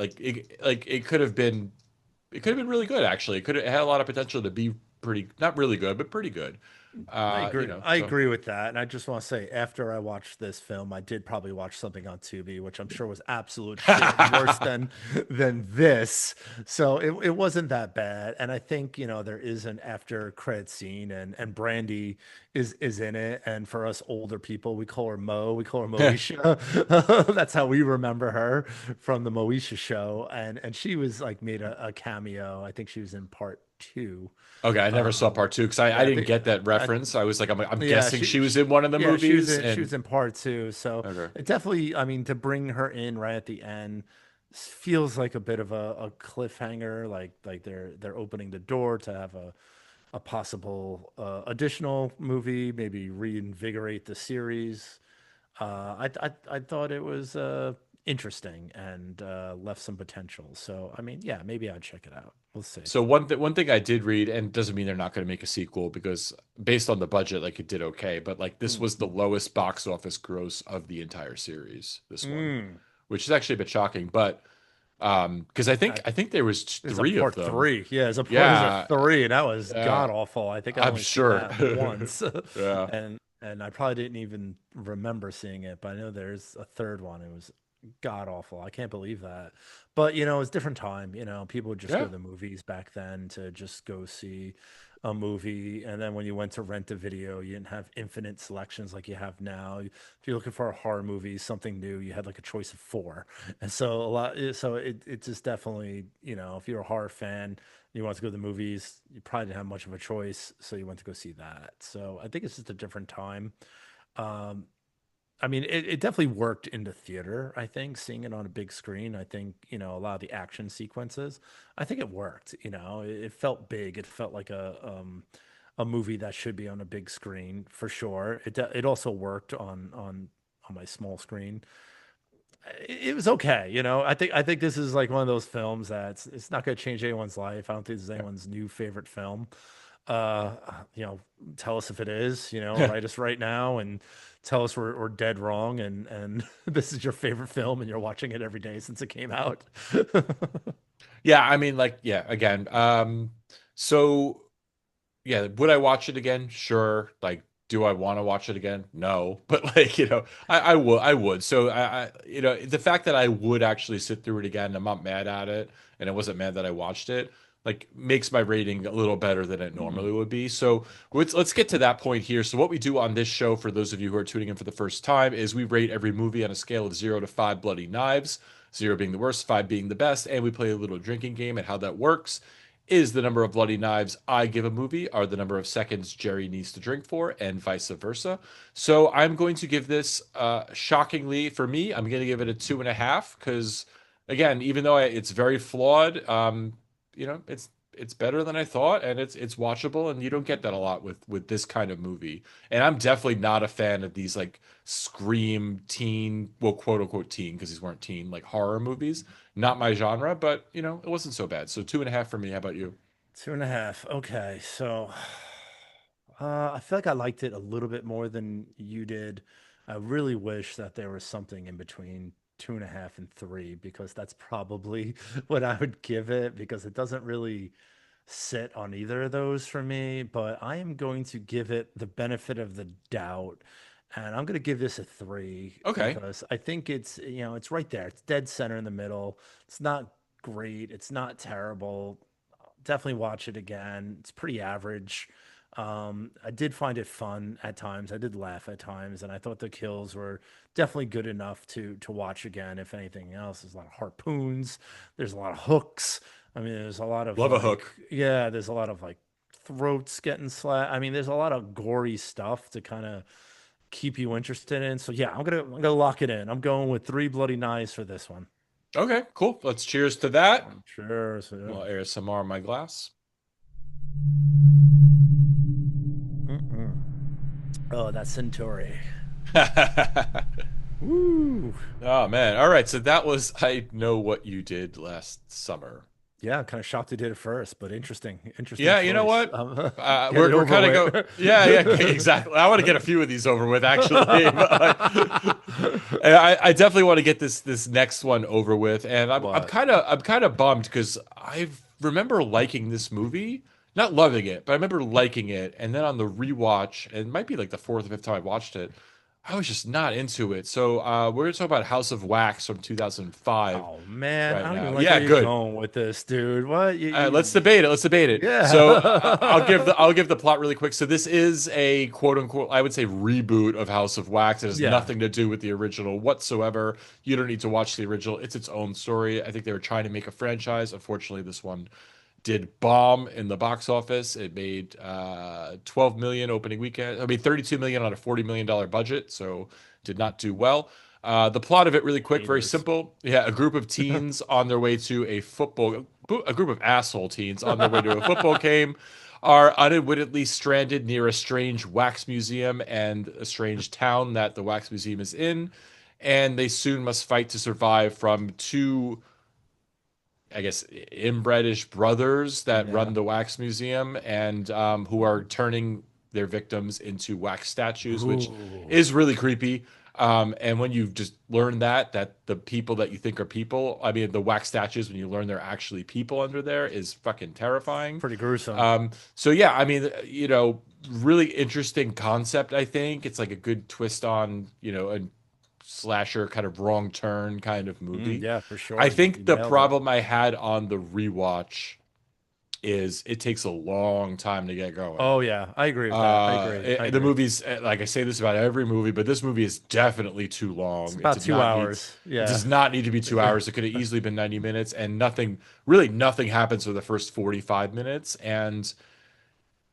It could have been really good actually. It had a lot of potential to be pretty not really good, but pretty good. I agree. I So agree with that. And I just want to say, after I watched this film, I did probably watch something on Tubi, which I'm sure was absolute shit and worse than this. So it wasn't that bad. And I think, there is an after credit scene and Brandy is in it. And for us older people, we call her Mo. We call her Moesha. That's how we remember her from the Moesha show. And she was like made a cameo. I think she was in part two. Okay, I never saw Um, part two because I yeah, didn't get that I, reference. I was like, I'm yeah, guessing she was in one of the yeah, movies, she and was in part two. So okay. it definitely, I mean, to bring her in right at the end feels like a bit of a cliffhanger. Like they're opening the door to have a possible additional movie, maybe reinvigorate the series. I thought it was interesting and left some potential. So I mean, yeah, maybe I'd check it out. We'll see. So one thing I did read, and doesn't mean they're not going to make a sequel because based on the budget, like it did okay, but like this Mm. was the lowest box office gross of the entire series. This one, Mm. which is actually a bit shocking, but because I think there was There's a three of part them. three. Yeah, there's a Yeah, three, and that was uh, god awful. I think I I'm only seen sure. that once, Yeah. and I probably didn't even remember seeing it. But I know there's a third one. It was god awful. I can't believe that. But it's a different time. People would just go Yeah. to the movies back then to just go see a movie, and then when you went to rent a video, you didn't have infinite selections like you have now. If you're looking for a horror movie, something new, you had like a choice of four. And so it just definitely, if you're a horror fan, you want to go to the movies, you probably didn't have much of a choice, so you went to go see that. So I think it's just a different time. Um, I mean, it definitely worked in the theater, I think, seeing it on a big screen. I think, a lot of the action sequences, I think it worked, it felt big. It felt like a movie that should be on a big screen for sure. It also worked on my small screen. It was okay. I think this is like one of those films that's it's not going to change anyone's life. I don't think this is anyone's new favorite film. Uh, you know, tell us if it is. Write us right now and tell us we're dead wrong. And this is your favorite film, and you're watching it every day since it came out. Yeah, I mean, like, yeah, again. So yeah, would I watch it again? Sure. Like, do I want to watch it again? No. But like, I would. So the fact that I would actually sit through it again, I'm not mad at it, and I wasn't mad that I watched it, like makes my rating a little better than it Hmm. normally would be. So let's get to that point here. So what we do on this show, for those of you who are tuning in for the first time, is we rate every movie on a scale of 0 to 5 bloody knives, 0 being the worst, 5 being the best, and we play a little drinking game. And how that works is the number of bloody knives I give a movie are the number of seconds Jerry needs to drink for, and vice versa. So I'm going to give this, shockingly for me, I'm going to give it a 2.5 because, again, even though it's very flawed, it's better than I thought, and it's watchable, and you don't get that a lot with this kind of movie. And I'm definitely not a fan of these like scream teen, well, quote unquote teen, because these weren't teen, like horror movies. Not my genre, but it wasn't so bad. So 2.5 for me. How about you? 2.5. Okay, so I feel like I liked it a little bit more than you did. I really wish that there was something in between 2.5 and three because that's probably what I would give it because it doesn't really sit on either of those for me. But I am going to give it the benefit of the doubt. And I'm going to give this a three Okay. because I think it's right there. It's dead center in the middle. It's not great. It's not terrible. Definitely watch it again. It's pretty average. I did find it fun at times. I did laugh at times, and I thought the kills were definitely good enough to watch again. If anything else, there's a lot of harpoons. There's a lot of hooks. I mean, there's a lot of Love a like, hook. yeah, there's a lot of like throats getting slashed. I mean, there's a lot of gory stuff to kind of keep you interested in. So yeah, I'm gonna lock it in. I'm going with three bloody knives for this one. Okay, cool. Let's cheers to that. Sure. So, Well, ASMR in my glass. mm-mm. Oh, that Centauri. Woo. Oh man. All right. So that was I Know What You Did Last Summer. Yeah, I'm kind of shocked they did it first, but interesting Yeah, you know choice. what? Get it We're over kind of with. go. Yeah, yeah, exactly. I want to get a few of these over with actually. But I definitely want to get this next one over with, and What? I'm kind of bummed because I remember liking this movie, not loving it, but I remember liking it, and then on the rewatch, and it might be like the fourth or fifth time I watched it, I was just not into it. So we're gonna talk about House of Wax from 2005 Oh man, I right don't now. even like where Yeah, you're good. going with this, dude. What? Let's debate it. Let's debate it. So Yeah. I'll give the plot really quick. So this is a quote unquote, I would say, reboot of House of Wax. It has Yeah. nothing to do with the original whatsoever. You don't need to watch the original. It's its own story. I think they were trying to make a franchise. Unfortunately, this one did bomb in the box office. It made 12 million opening weekend. I mean 32 million on a $40 million budget, so did not do well. The plot of it really quick, very Haters. simple. Yeah, a group of teens on their way to a group of asshole teens on their way to a football game are unwittingly stranded near a strange wax museum and a strange town that the wax museum is in, and they soon must fight to survive from two, I guess, inbredish brothers that Yeah. run the wax museum and who are turning their victims into wax statues, which Ooh. is really creepy. And when you just learn that the people that you think are people, I mean, the wax statues, when you learn they're actually people under there, is fucking terrifying. Pretty gruesome. So yeah, I mean, really interesting concept. I think it's like a good twist on, a slasher kind of wrong turn kind of movie. Yeah, for I sure. You think the nailed it. problem I had on the rewatch is it takes a long time to get going. Oh yeah, I agree with that. I agree. I The agree. movie's like I say this about every movie, but this movie is definitely too It's long. It about did two not need hours. it Yeah. does not need to be 2 hours. It could have easily been 90 minutes, and nothing happens for the first 45 minutes. And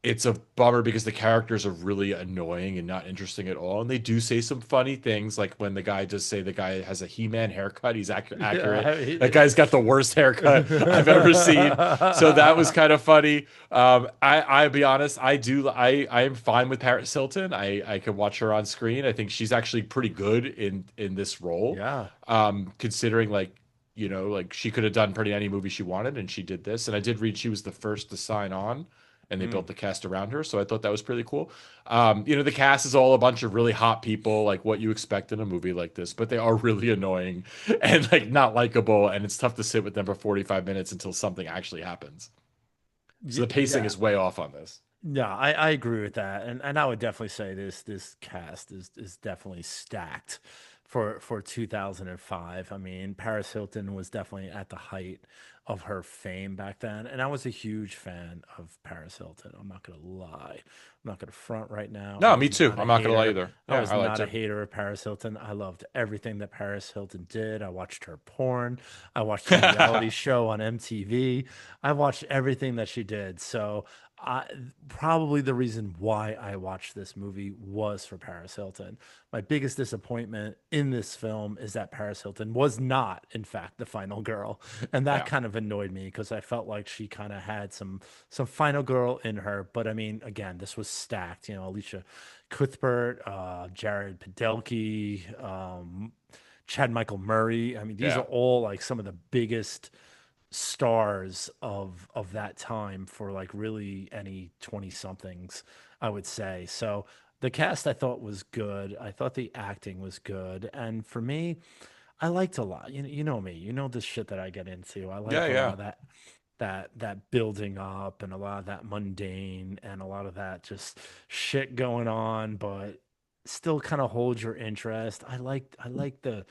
it's a bummer because the characters are really annoying and not interesting at all. And they do say some funny things, like when the guy does say the guy has a He-Man haircut. He's accurate. That Yeah. guy's got the worst haircut I've ever seen. So that was kind of funny. I'll be honest, I am fine with Paris Hilton. I can watch her on screen. I think she's actually pretty good in this role. Yeah. Considering like like she could have done pretty any movie she wanted, and she did this. And I did read she was the first to sign on, and they built Mm. the cast around her. So I thought that was pretty cool. The cast is all a bunch of really hot people, like what you expect in a movie like this, but they are really annoying and like not likable, and it's tough to sit with them for 45 minutes until something actually happens. So the pacing Yeah. is way off on this. No, I agree with that, and I would definitely say this cast is definitely stacked for 2005. I mean, Paris Hilton was definitely at the height of her fame back then, and I was a huge fan of Paris Hilton. I'm not gonna lie, I'm not gonna front right now. I No, me was too. not a I'm not gonna lie hater. either. I Yeah, was I liked not a her. hater of Paris Hilton. I loved everything that Paris Hilton did. I watched her porn. I watched her reality show on MTV. I watched everything that she did. So I probably the reason why I watched this movie was for Paris Hilton. My biggest disappointment in this film is that Paris Hilton was not, in fact, the final girl, and that Yeah. kind of annoyed me because I felt like she kind of had some final girl in her. But I mean, again, this was stacked. Alicia Cuthbert, Jared Padalecki, Chad Michael Murray. I mean, these are Yeah. all like some of the biggest stars of that time for like really any 20 somethings, I would say. So the cast I thought was good. I thought the acting was good. And for me, I liked a lot. You know me. You know this shit that I get into. I Yeah, like a lot yeah. of that building up and a lot of that mundane and a lot of that just shit going on, but still kind of holds your interest. I like the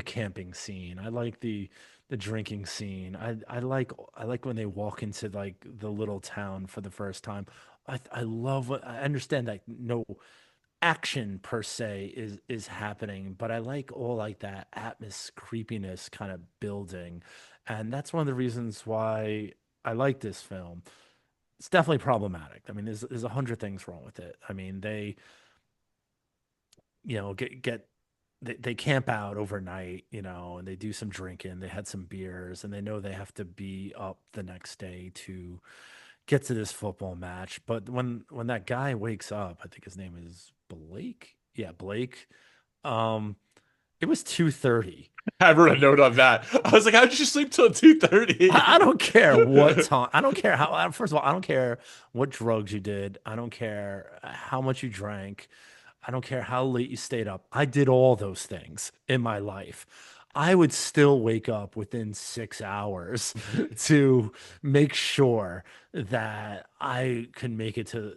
camping scene. I like the drinking scene. I like when they walk into like the little town for the first time. I love what I understand that no action per se is happening, but I like all like that atmos creepiness kind of building, and that's one of the reasons why I like this film. It's definitely problematic. I mean, there's 100 things wrong with it. I mean, they get they camp out overnight, and they do some drinking. They had some beers, and they know they have to be up the next day to get to this football match. But when that guy wakes up, I think his name is Blake. Yeah, Blake. Um, it was 2:30. I wrote a note on that. I was like, how did you sleep till I 2:30? don't care what time. I don't care how. First of all, I don't care what drugs you did. I don't care how much you drank. I don't care how late you stayed up. I did all those things in my life. I would still wake up within 6 hours to make sure that I could make it to,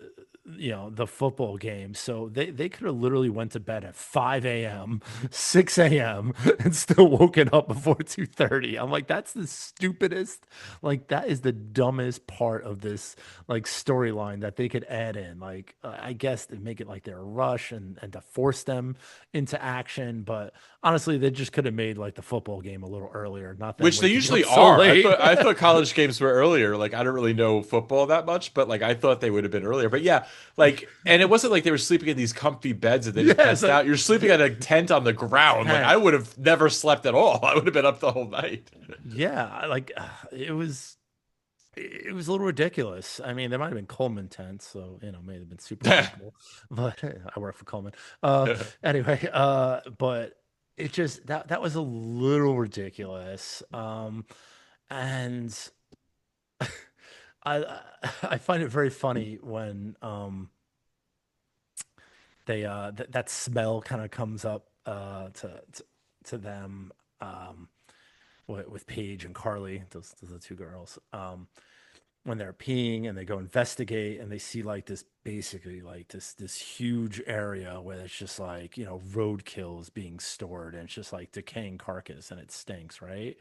the football game. So they could have literally went to bed at 5 a.m., 6 a.m., and still woken up before 2:30. I'm like, that's the stupidest, like that is the dumbest part of this like storyline that they could add in. Like, I guess to make it like they're a rush and to force them into action. But honestly, they just could have made like the football game a little earlier, not them Which they waking usually up so are. late. I thought college games were earlier. Like I don't really know football that much, but like I thought they would have been earlier. But yeah, like and it wasn't like they were sleeping in these comfy beds and they just Yeah, it's passed like out. You're sleeping in a tent on the ground. Like I tent. would have never slept at all. I would have been up the whole night. Yeah, like it was a little ridiculous. I mean, there might have been Coleman tents, so may have been super comfortable. But I work for Coleman. Anyway, but it just that was a little ridiculous. And I I find it very funny when that smell kind of comes up to them with Paige and Carly, those are the two girls. When they're peeing and they go investigate and they see like this basically like this huge area where it's just like roadkill is being stored and it's just like decaying carcass and it stinks, right?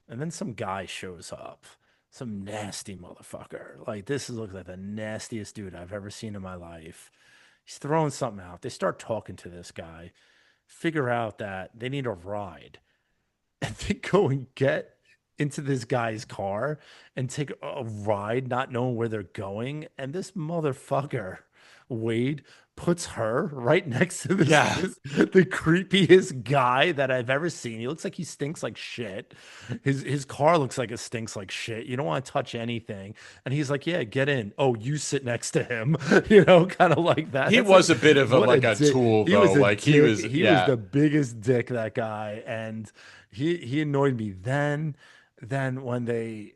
And then some guy shows up, some nasty motherfucker. Like looks like the nastiest dude I've ever seen in my life. He's throwing something out. They start talking to this guy, figure out that they need a ride, and they go and get into this guy's car and take a ride, not knowing where they're going. And this motherfucker, Wade, puts her right next to Yeah. the creepiest guy that I've ever seen. He looks like he stinks like shit. His car looks like it stinks like shit. You don't want to touch anything. And he's like, "Yeah, get in." Oh, you sit next to him. Kind of like that. He That's like was a bit of a what a like a dick. tool He though. was a Like he dick. was He was yeah. the biggest dick, that guy. And he annoyed me then when they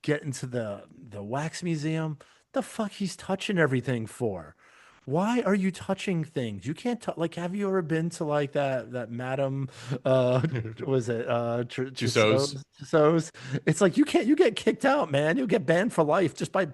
get into the wax museum, the fuck he's touching everything for? Why are you touching things? You can't like, have you ever been to like that Madame was it Tussauds. Tussauds? It's like you get kicked out, man. You'll get banned for life just by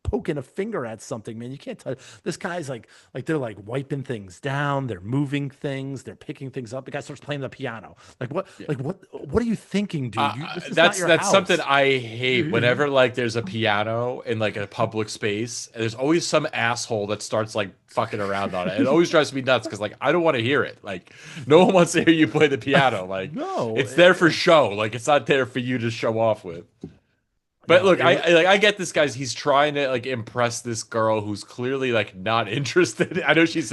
poking a finger at something, man. You can't touch. This guy's like they're like wiping things down, they're moving things, they're picking things up. The guy starts playing the piano. Like what? Yeah. What are you thinking, dude? This is not That's your something house. I hate whenever like there's a piano in like a public space and there's always some asshole that starts like fucking around on it. It always drives me nuts because like I don't want to hear it. Like no one wants to hear you play the piano. Like No, it's there for show. Like it's not there for you to show off with. But no, look, I get this guy's. He's trying to like impress this girl who's clearly like not interested. I know she's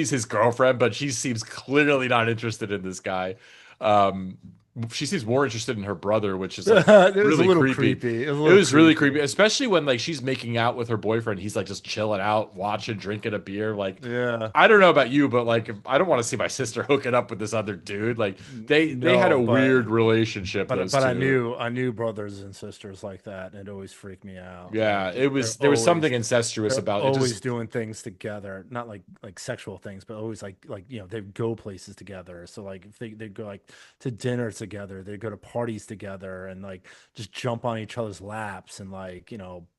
his girlfriend, but she seems clearly not interested in this guy. Um, she seems more interested in her brother, which is like it was a really little creepy. creepy. It was a It little was really creepy. creepy, especially when like she's making out with her boyfriend. He's like just chilling out, watching, drinking a beer. Like, Yeah. I don't know about you, but like I don't want to see my sister hooking up with this other dude. Like they had a No, weird relationship, those but two. I knew brothers and sisters like that, and it always freaked me out. Yeah, Like it was there was something incestuous they're about it. always Just doing things together, not like sexual things, but always like they go places together. So like if they go like to dinner together, they go to parties together, and like just jump on each other's laps and like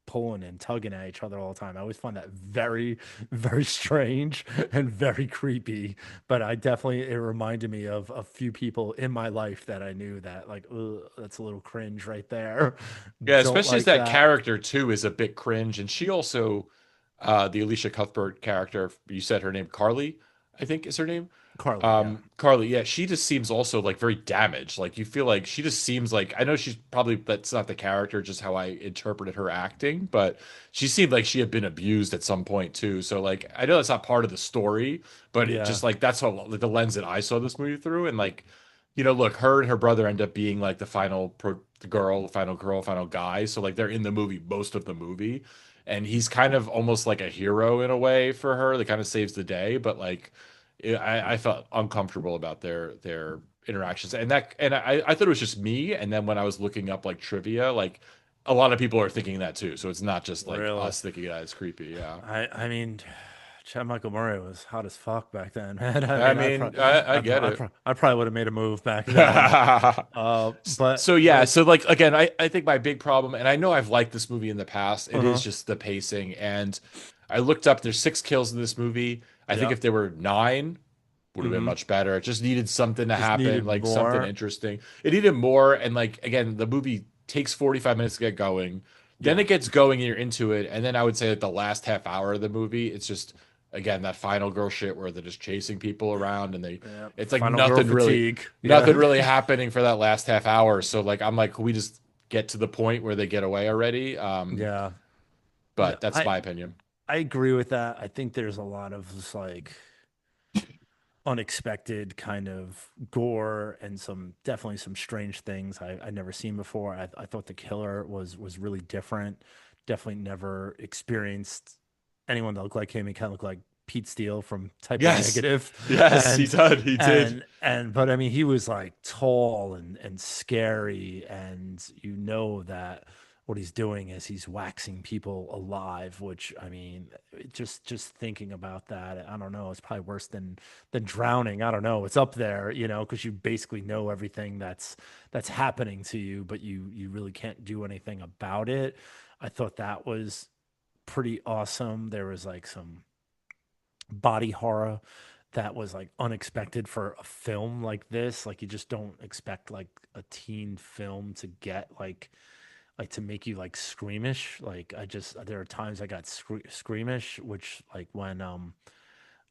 pulling and tugging at each other all the time. I always find that very very strange and very creepy. But I definitely, it reminded me of a few people in my life that I knew that like, ugh, that's a little cringe right there. yeah, Don't especially as like that that. character too is a bit cringe, and she also, the Alicia Cuthbert character. You said her name, Carly, I think is her name. Carly, yeah. Carly, yeah, she just seems also like very damaged. Like you feel like she just seems like I know she's probably that's not the character, just how I interpreted her acting, but she seemed like she had been abused at some point too. So like I know that's not part of the story, but it Yeah. just like that's how like, the lens that I saw this movie through, and like look, her and her brother end up being like the girl, final guy. So like they're in the movie most of the movie, and he's kind of almost like a hero in a way for her. That kind of saves the day, but like I felt uncomfortable about their interactions, and I thought it was just me. And then when I was looking up like trivia, like a lot of people are thinking that too. So it's not just like Really. us thinking that it's creepy. Yeah. I mean, Chad Michael Murray was hot as fuck back then, man. I I mean, mean, I get it. I probably would have made a move back then. But So yeah, like, so like again, I think my big problem, and I know I've liked this movie in the past, it is uh-huh. just the pacing. And I looked up, there's 6 kills in this movie. I think Yeah. if there were 9, would have been Hmm. much better. It just needed something to Just happen, needed like something more. interesting. It needed more, and like again, the movie takes 45 minutes to get going. Then Yeah. it gets going and you're into it. And then I would say that the last half hour of the movie, it's just again that final girl shit where they're just chasing people around and they Yeah. it's like Final girl fatigue. nothing Yeah. really happening for that last half hour. So like I'm like, can we just get to the point where they get away already? Yeah. No, But that's my opinion. I agree with that. I think there's a lot of just like unexpected kind of gore and some definitely some strange things I never seen before. I thought the killer was really different. Definitely never experienced anyone that looked like him. He kind of looked like Pete Steele from Type O Yes. Negative, Yes, he and did. He did. but I mean he was like tall and scary, and you know that what he's doing is he's waxing people alive, which I mean, just thinking about that, I don't know, it's probably worse than drowning. I don't know, it's up there, you know, because you basically know everything that's happening to you, but you really can't do anything about it. I thought that was pretty awesome. There was like some body horror that was like unexpected for a film like this. Like you just don't expect like a teen film to get like to make you like squeamish. Like I just there are times I got squeamish, which like when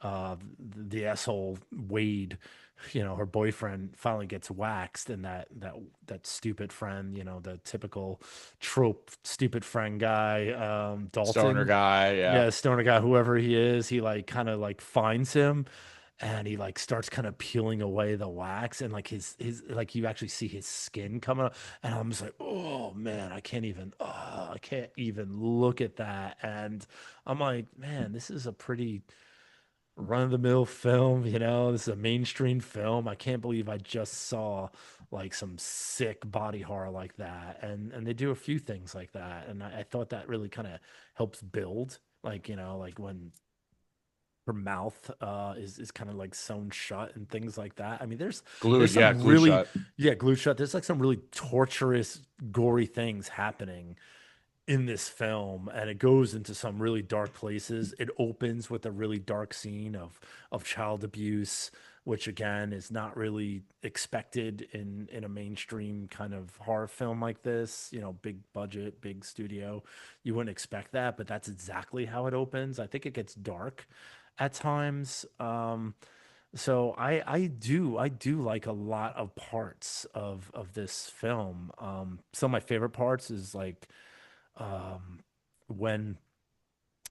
the asshole Wade, you know, her boyfriend finally gets waxed, and that stupid friend, you know, the typical trope stupid friend guy, Stoner Dalton, guy. Yeah. yeah, stoner guy, whoever he is, he like kind of like finds him, and he like starts kind of peeling away the wax, and like his like you actually see his skin coming up, and I'm just like, oh man, I can't even look at that. And I'm like, man, this is a pretty run of the mill film, you know, this is a mainstream film. I can't believe I just saw like some sick body horror like that. And they do a few things like that. And I thought that really kind of helps build, like, you know, like when her mouth is kind of like sewn shut and things like that. I mean, there's Glued. Yeah. some Glued really, shut. yeah, glued shut. There's like some really torturous, gory things happening in this film, and it goes into some really dark places. It opens with a really dark scene of child abuse, which again is not really expected in a mainstream kind of horror film like this. You know, big budget, big studio. You wouldn't expect that, but that's exactly how it opens. I think it gets dark at times. So I do like a lot of parts of this film. Some of my favorite parts is like um, when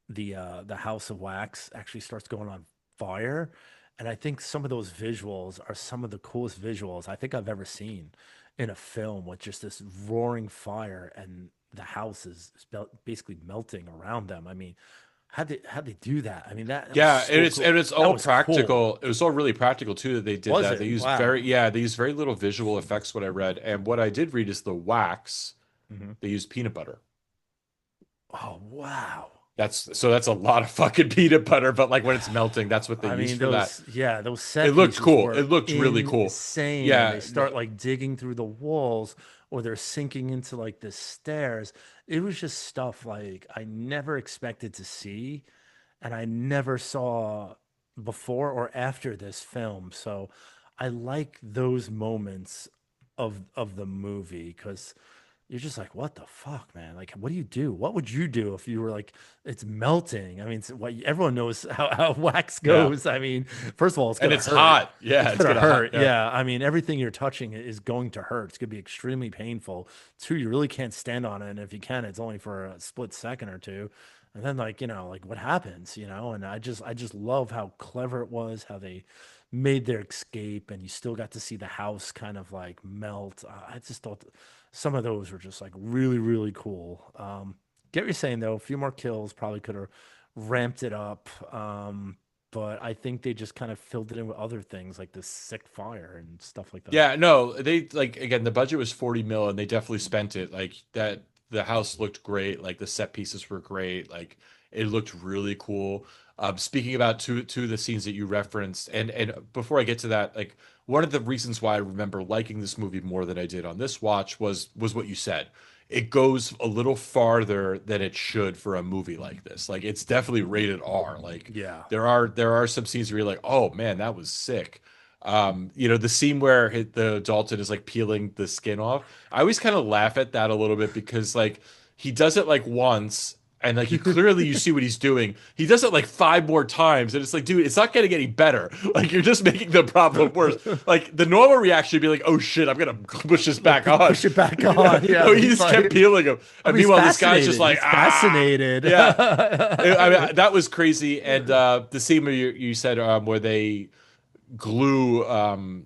the House of Wax actually starts going on fire. And I think some of those visuals are some of the coolest visuals I think I've ever seen in a film, with just this roaring fire and the house is basically melting around them. I mean, how'd they do that? I mean, that was Yeah, so cool. and it's That all was cool. practical. It was all really practical too that they did Was that. it? Wow. They used very little visual effects. What I read and what I did read is the wax. Hmm. They used peanut butter. Oh, wow. That's a lot of fucking peanut butter. But like when it's melting, that's what they I use mean, for that. those It set looked pieces cool. It were looked really cool. insane. And Yeah, they start like digging through the walls, or they're sinking into like the stairs. It was just stuff like I never expected to see, and I never saw before or after this film. So I like those moments of the movie, because you're just like, what the fuck, man? Like, what do you do? What would you do if you were like, it's melting? I mean, what everyone knows how wax yeah. goes. I mean, first of all, it's And gonna it's hurt. hot. Yeah, It's it's gonna gonna hot. hurt. Yeah. Yeah. I mean, everything you're touching is going to hurt. It's gonna be extremely painful. Two, you really can't stand on it. And if you can, it's only for a split second or two. And then like, like what happens, and I just love how clever it was, how they made their escape, and you still got to see the house kind of like melt. I just thought some of those were just like really, really cool. Get what you're saying though, a few more kills probably could have ramped it up. But I think they just kind of filled it in with other things like the sick fire and stuff like that. Yeah, no, they like again the budget was 40 mil and they definitely spent it. Like that the house looked great, like the set pieces were great, like it looked really cool. Speaking about two of the scenes that you referenced, and before I get to that, like one of the reasons why I remember liking this movie more than I did on this watch was what you said. It goes a little farther than it should for a movie like this. Like it's definitely rated R. Like Yeah. there are some scenes where you're like, oh man, that was sick. The scene where the Dalton is like peeling the skin off. I always kind of laugh at that a little bit because like he does it like once and like you see what he's doing. He does it like five more times and it's like, dude, it's not getting any better. Like you're just making the problem worse. Like the normal reaction would be like, oh shit, I'm gonna push this back on. Push it back on. Yeah. No, he just kept peeling him. And He's meanwhile, this guy's just fascinated. like, He's fascinated. yeah. I mean, that was crazy. And the scene where you said where they glue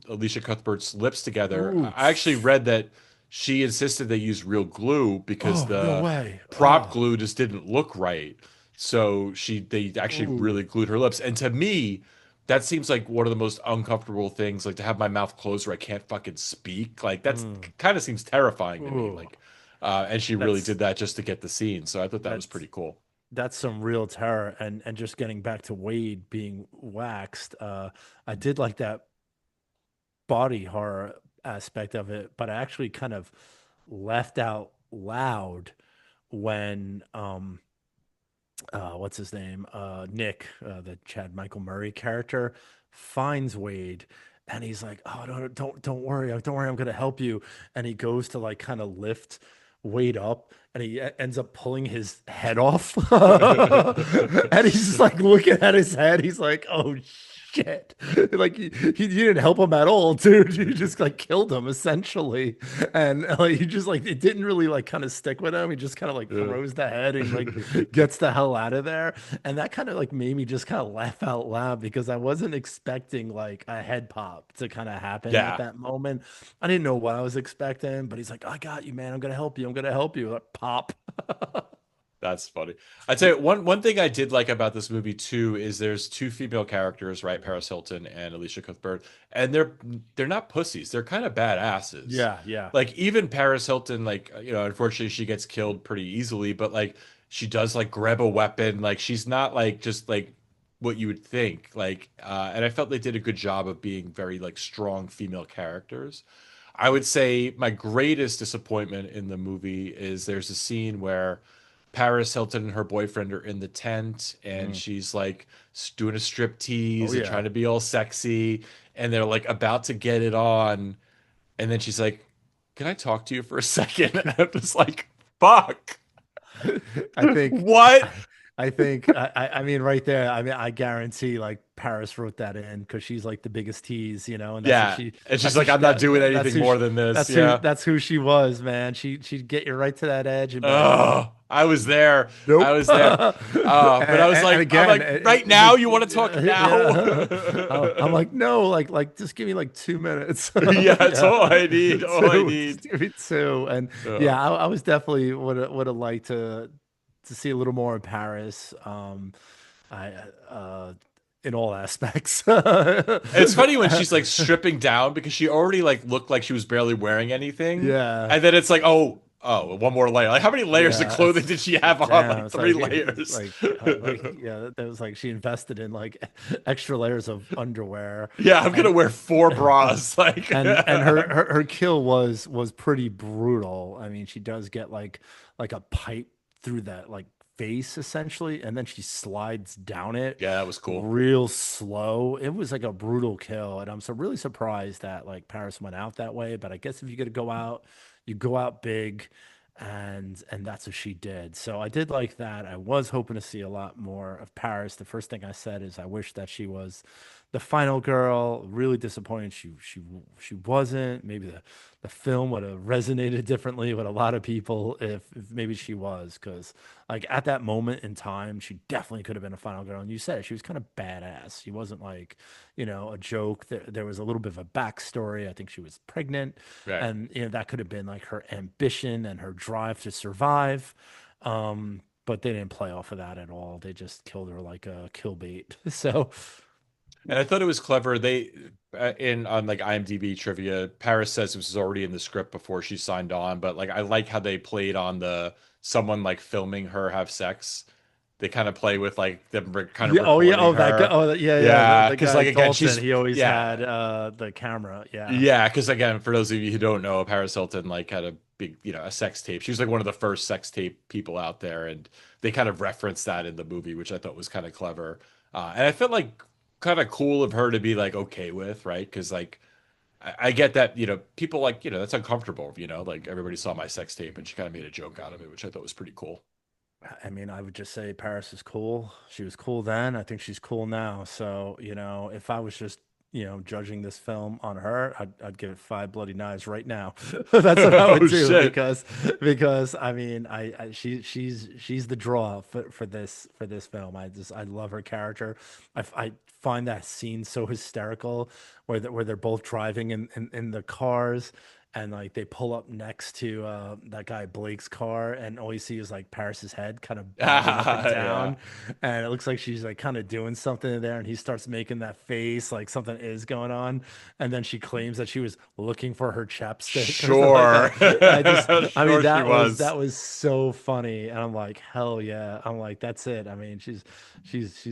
Alicia Cuthbert's lips together. Ooh. I actually read that she insisted they use real glue because Oh, no the way. prop Oh. glue just didn't look right. So they actually Ooh. really glued her lips. And to me, that seems like one of the most uncomfortable things, like to have my mouth closed where I can't fucking speak. Like that's Mm. kind of seems terrifying to me. Ooh. Like, and she really That's did that just to get the scene. So I thought that was that's pretty cool. that's some real terror. And just getting back to Wade being waxed, I did like that body horror aspect of it, but I actually kind of laughed out loud when what's his name? Nick, the Chad Michael Murray character, finds Wade, and he's like, "Oh, no, don't worry, don't worry, I'm gonna help you." And he goes to like kind of lift Wade up, and he ends up pulling his head off, and he's just like looking at his head. He's like, "Oh shit!" Like you didn't help him at all, dude. You just like killed him essentially, and like he just like it didn't really like kind of stick with him. He just kind of like Yeah. throws the head and like gets the hell out of there. And that kind of like made me just kind of laugh out loud because I wasn't expecting like a head pop to kind of happen at Yeah. that moment. I didn't know what I was expecting, but he's like, I got you, man. I'm gonna help you. I'm gonna help you. Like, pop. That's funny. I'd say one thing I did like about this movie too is there's two female characters, right? Paris Hilton and Alicia Cuthbert, and they're not pussies. They're kind of badasses. Yeah, yeah. Like even Paris Hilton, like unfortunately she gets killed pretty easily, but like she does like grab a weapon. Like she's not like just like what you would think. Like and I felt they did a good job of being very like strong female characters. I would say my greatest disappointment in the movie is there's a scene where Paris Hilton and her boyfriend are in the tent and Mm. she's like doing a strip Oh tease and yeah. trying to be all sexy and they're like about to get it on and then she's like, "Can I talk to you for a second?" And I'm just like, "Fuck. I think What?" I mean right there, I mean I guarantee like Paris wrote that in because she's like the biggest tease, and Yeah. And she's that's what like, she "I'm not that doing that's anything who more than this." that's who Yeah. that's who she was, man. She'd get you right to that edge and be like, Oh, I was there. I nope. was there. But I was And like, I'm again, like, right now, you want to talk yeah. now? I'm like, no, like just give me like 2 minutes. Yeah, that's Yeah, all I need. All I just need. give me two. And Uh, yeah, I was definitely would have liked to see a little more in Paris. I in all aspects. it's funny when she's like stripping down because she already like looked like she was barely wearing anything, Yeah. and then it's like, oh, one more layer. Like, how many layers of Yeah, clothing did she have on? damn. Like three It's layers. like yeah, that was like she invested in like extra layers of underwear, Yeah, I'm gonna and wear four bras. Like, and her kill was pretty brutal. I mean, she does get like a pipe through that like face essentially, and then she slides down it yeah, that was cool. real slow. It was like a brutal kill, and I'm so really surprised that like Paris went out that way. But I guess if you're gonna go out, you go out big, and that's what she did. So I did like that. I was hoping to see a lot more of Paris. The first thing I said is I wish that she was the final girl, really disappointed she wasn't. Maybe the film would have resonated differently with a lot of people if maybe she was, because like at that moment in time, she definitely could have been a final girl. And you said it, she was kind of badass. She wasn't like, a joke. There was a little bit of a backstory. I think she was pregnant, Right. and that could have been like her ambition and her drive to survive. But they didn't play off of that at all. They just killed her like a kill bait. So And I thought it was clever. They in on like IMDb trivia, Paris says this was already in the script before she signed on, but like I like how they played on the someone like filming her have sex. They kind of play with like them kind of yeah, oh yeah, recording oh that guy, her. oh yeah, yeah, Yeah, the because guy like again, Dalton, she's he always had yeah. the camera. Yeah, Yeah, because again, for those of you who don't know, Paris Hilton like had a big, a sex tape. She was like one of the first sex tape people out there, and they kind of referenced that in the movie, which I thought was kind of clever. And I felt like kind of cool of her to be like okay with, right? Because like I get that, people like, that's uncomfortable, like everybody saw my sex tape, and she kind of made a joke out of it, which I thought was pretty cool. I mean, I would just say Paris is cool. She was cool then. I think she's cool now. So, if I was just, judging this film on her, I'd give it five bloody knives right now. That's what I would Oh do shit. because I mean, she's the draw for this film. I love her character. I find that scene so hysterical where they're both driving in the cars, and like they pull up next to that guy Blake's car, and all you see is like Paris's head kind of bobbing up and Yeah. down, and it looks like she's like kind of doing something in there, and he starts making that face like something is going on, and then she claims that she was looking for her chapstick or something like Sure. that. I mean Sure she that was was. that was so funny, and I'm like, hell yeah, I'm like, that's it. I mean, she's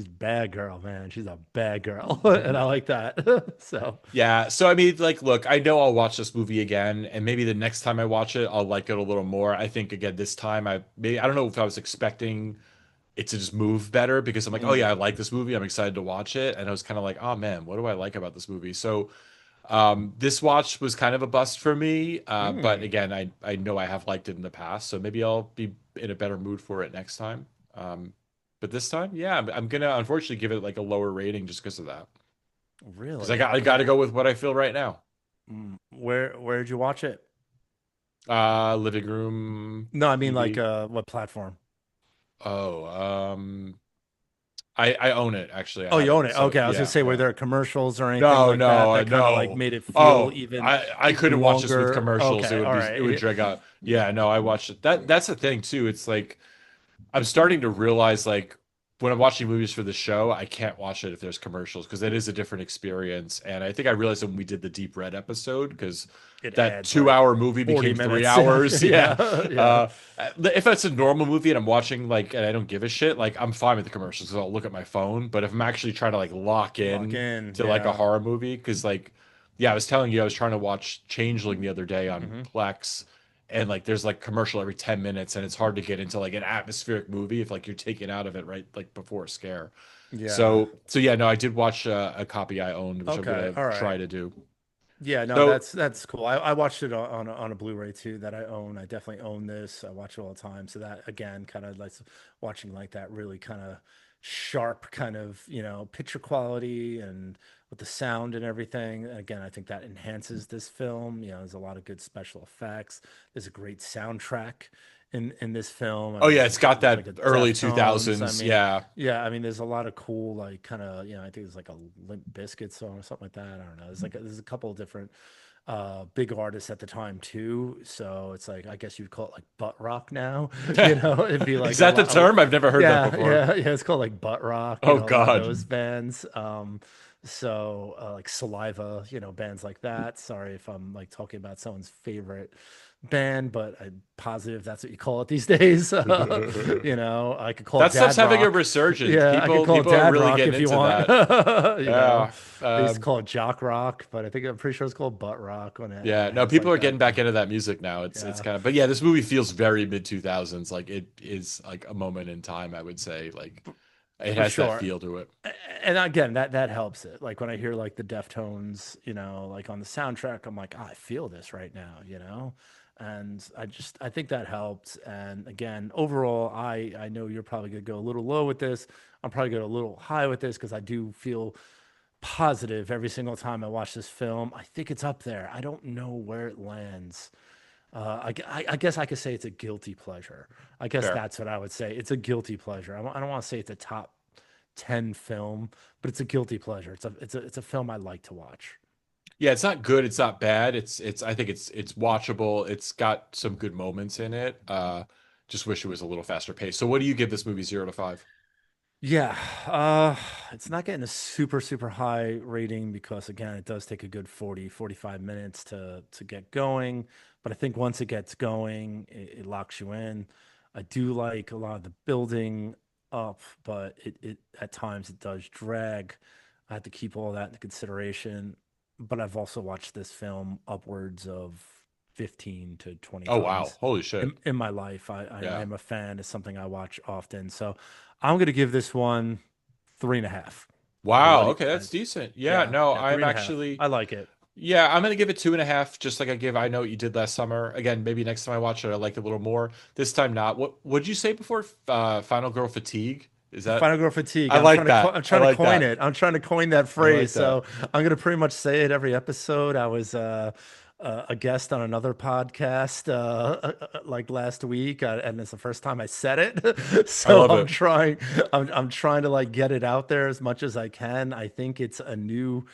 bad girl, man. She's a bad girl, and I like that. So. Yeah, so I mean, like, look, I know I'll watch this movie again, and maybe the next time I watch it, I'll like it a little more. I think again this time, I don't know if I was expecting it to just move better because I'm like, oh yeah, I like this movie, I'm excited to watch it, and I was kind of like, oh man, what do I like about this movie? So, this watch was kind of a bust for me, but Mm. again, I know I have liked it in the past, so maybe I'll be in a better mood for it next time. But this time, yeah, I'm gonna unfortunately give it like a lower rating just because of that. Because Really? I got to go with what I feel right now. Where did you watch it? Living room No, I mean like TV. what platform? Oh, I own it actually. I Oh, you have own it. it. So Okay, I was gonna yeah, say, were yeah. there commercials or anything No, like that no, that kind of like no. made it feel Oh, even I couldn't even watch this with longer? commercials. Okay, all It would right. drag out. Yeah, no, I watched it. That's the thing too. It's like I'm starting to realize like when I'm watching movies for the show, I can't watch it if there's commercials because it is a different experience. And I think I realized when we did the Deep Red episode because It that adds two like hour movie 40 became three minutes. Yeah, hours. Yeah. yeah, yeah. Uh, if it's a normal movie and I'm watching like and I don't give a shit, like I'm fine with the commercials because I'll look at my phone. But if I'm actually trying to like lock Lock in in. to like a Yeah. horror movie, because like yeah, I was telling you I was trying to watch Changeling the other day on Hmm. Plex and like there's like commercial every 10 minutes and it's hard to get into like an atmospheric movie if like you're taken out of it right like before a scare. Yeah. So yeah, no, I did watch a copy I owned, which I'm Okay. gonna All try right. to do. Yeah, no, So that's cool. I watched it on a Blu-ray too that I own. I definitely own this. I watch it all the time. So that again, kind of like watching like that really kind of sharp kind of, picture quality and with the sound and everything. Again, I think that enhances this film. There's a lot of good special effects. There's a great soundtrack in this film. I oh mean, yeah, it's got there's that like a early Deftones. I 2000s. mean, Yeah. yeah, I mean, there's a lot of cool, like, kind of, I think there's like a Limp Bizkit song or something like that. I don't know. There's a couple of different big artists at the time too. So it's like, I guess you'd call it like butt rock now. It'd be Is like a that the lot. term? I've never heard that Yeah, before. yeah, yeah. It's called like butt rock. Oh A lot of God. those bands. So like Saliva, bands like that. Sorry if I'm like talking about someone's favorite band, but I'm positive that's what you call it these days. I could call it That stuff's dad having a rock. resurgence. Yeah, I could call it People are dad really rock getting if you into want. that. Yeah. They used to call it jock rock, but I'm pretty sure it's called butt rock when Yeah. it No, has people like are that. getting back into that music now. It's Yeah, kind of but yeah, this movie feels very mid 2000s. Like it is like a moment in time, I would say. Like it for has that sure. feel to it. And again, that helps it. Like when I hear like the Deftones, like on the soundtrack, I'm like, I feel this right now. And I think that helped. And again, overall, I know you're probably gonna go a little low with this. I'm probably going a little high with this because I do feel positive every single time I watch this film. I think it's up there. I don't know where it lands. I guess I could say it's a guilty pleasure. I guess Fair. that's what I would say. It's a guilty pleasure. I don't want to say it's a top 10 film, but it's a guilty pleasure. It's a film I like to watch. Yeah, it's not good, it's not bad. It's I think it's watchable. It's got some good moments in it. Just wish it was a little faster paced. So what do you give this movie 0 to 5? Yeah, it's not getting a super high rating because again, it does take a good 40 45 minutes to get going. But I think once it gets going, it locks you in. I do like a lot of the building up, but it at times it does drag. I have to keep all that into consideration. But I've also watched this film upwards of 15 to 20 Oh wow. times Holy shit. in my life. I Yeah. am a fan. It's something I watch often. So I'm going to give this one 3.5. What Wow. do you Okay, that's guys? decent. Yeah, Yeah, no, yeah, I'm 3.5. actually I like it. yeah, I'm gonna give it 2.5, just like I know what you did last summer. Again, maybe next time I watch it, I like it a little more. This time not. What did you say before? Final Girl Fatigue? Is that Final girl fatigue. I like that. I'm I trying to like coin that. it. I'm trying to coin that I like phrase. that. So I'm gonna pretty much say it every episode. I was a guest on another podcast like last week, and it's the first time I said it. I So love it. I'm trying to like get it out there as much as I can. I think it's a new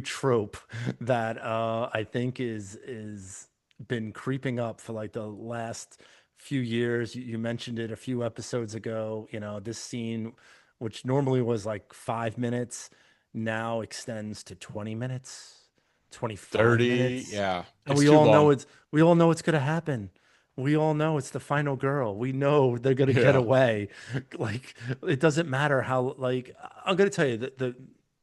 trope that I think is been creeping up for like the last few years. You mentioned it a few episodes ago. You know, this scene, which normally was like 5 minutes, now extends to 20 minutes, 25 30. minutes. Yeah. And It's too long. we all know it's gonna happen. We all know it's the final girl. We know they're gonna get Yeah. away. Like it doesn't matter how like I'm gonna tell you that the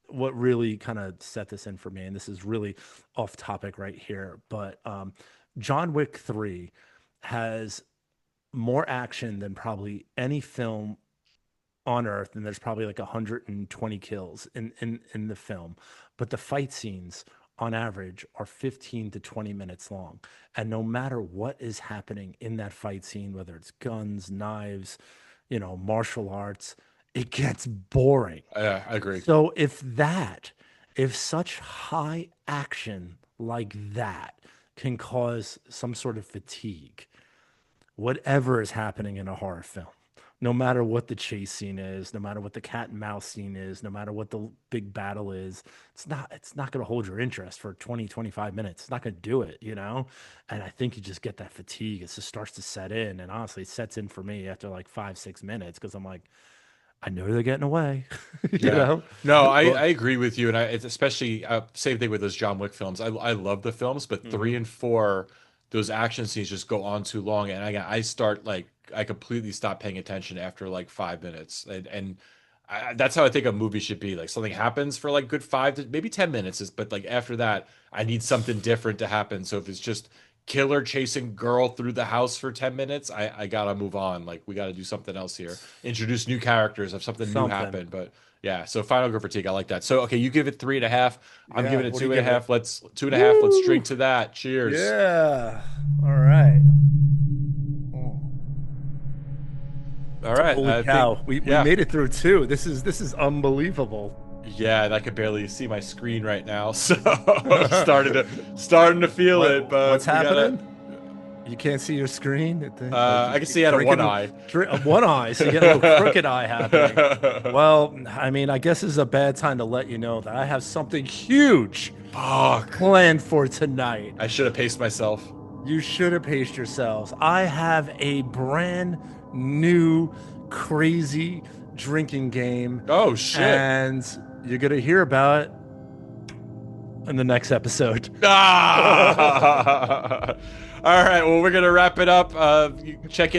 what really kind of set this in for me, and this is really off topic right here, but John Wick 3 has more action than probably any film on earth, and there's probably like 120 kills in the film, but the fight scenes on average are 15 to 20 minutes long, and no matter what is happening in that fight scene, whether it's guns, knives, martial arts, it gets boring. Yeah, I agree. So if such high action like that can cause some sort of fatigue, whatever is happening in a horror film, no matter what the chase scene is, no matter what the cat and mouse scene is, no matter what the big battle is, it's not going to hold your interest for 20 25 minutes. It's not going to do it. And I think you just get that fatigue. It just starts to set in, and honestly, it sets in for me after like 5 6 minutes because I'm like, I know they're getting away. you Yeah. know No, I well, agree with you, and it's especially same thing with those John Wick films. I love the films, but three mhm. and four, those action scenes just go on too long, and I start like I completely stop paying attention after like 5 minutes, and that's how I think a movie should be. Like something happens for like good 5 to maybe 10 minutes, but like after that, I need something different to happen. So if it's just killer chasing girl through the house for 10 minutes, I gotta move on. Like we gotta do something else here. Introduce new characters, have something new Something. happen. But yeah, so Final Girl Fatigue, I like that. So okay, you give it 3.5. I'm Yeah, giving it what do two you and a give it? half. Let's 2.5. Let's drink Woo! to that. Cheers. Yeah. All right. All right. Holy I think cow. We yeah. made it through two. This is unbelievable. Yeah, and I can barely see my screen right now, so starting to feel it, What's but we gotta happening? You can't see your screen. Like I can see out of one eye. one eye, so you got a little crooked eye happening. Well, I mean, I guess this is a bad time to let you know that I have something huge Fuck. planned for tonight. I should have paced myself. You should have paced yourselves. I have a brand new crazy drinking game, Oh shit. and you're gonna hear about it in the next episode. Ah! All right, well, we're gonna wrap it up. Check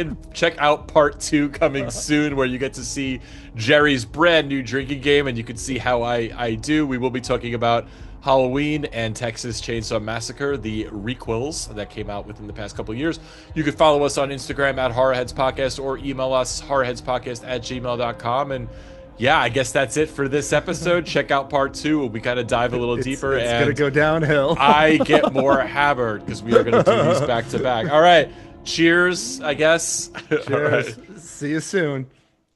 out part 2 coming soon, where you get to see Jerry's brand new drinking game, and you can see how I do. We will be talking about Halloween and Texas Chainsaw Massacre, the requels that came out within the past couple of years. You can follow us on Instagram at horrorheadspodcast or email us horrorheadspodcast@gmail.com. And yeah, I guess that's it for this episode. Check out part 2 where we kind of dive a little deeper, It's gonna and go downhill. I get more hammered because we are going to do these back to back. All right. Cheers, I guess. All Cheers. right. See you soon.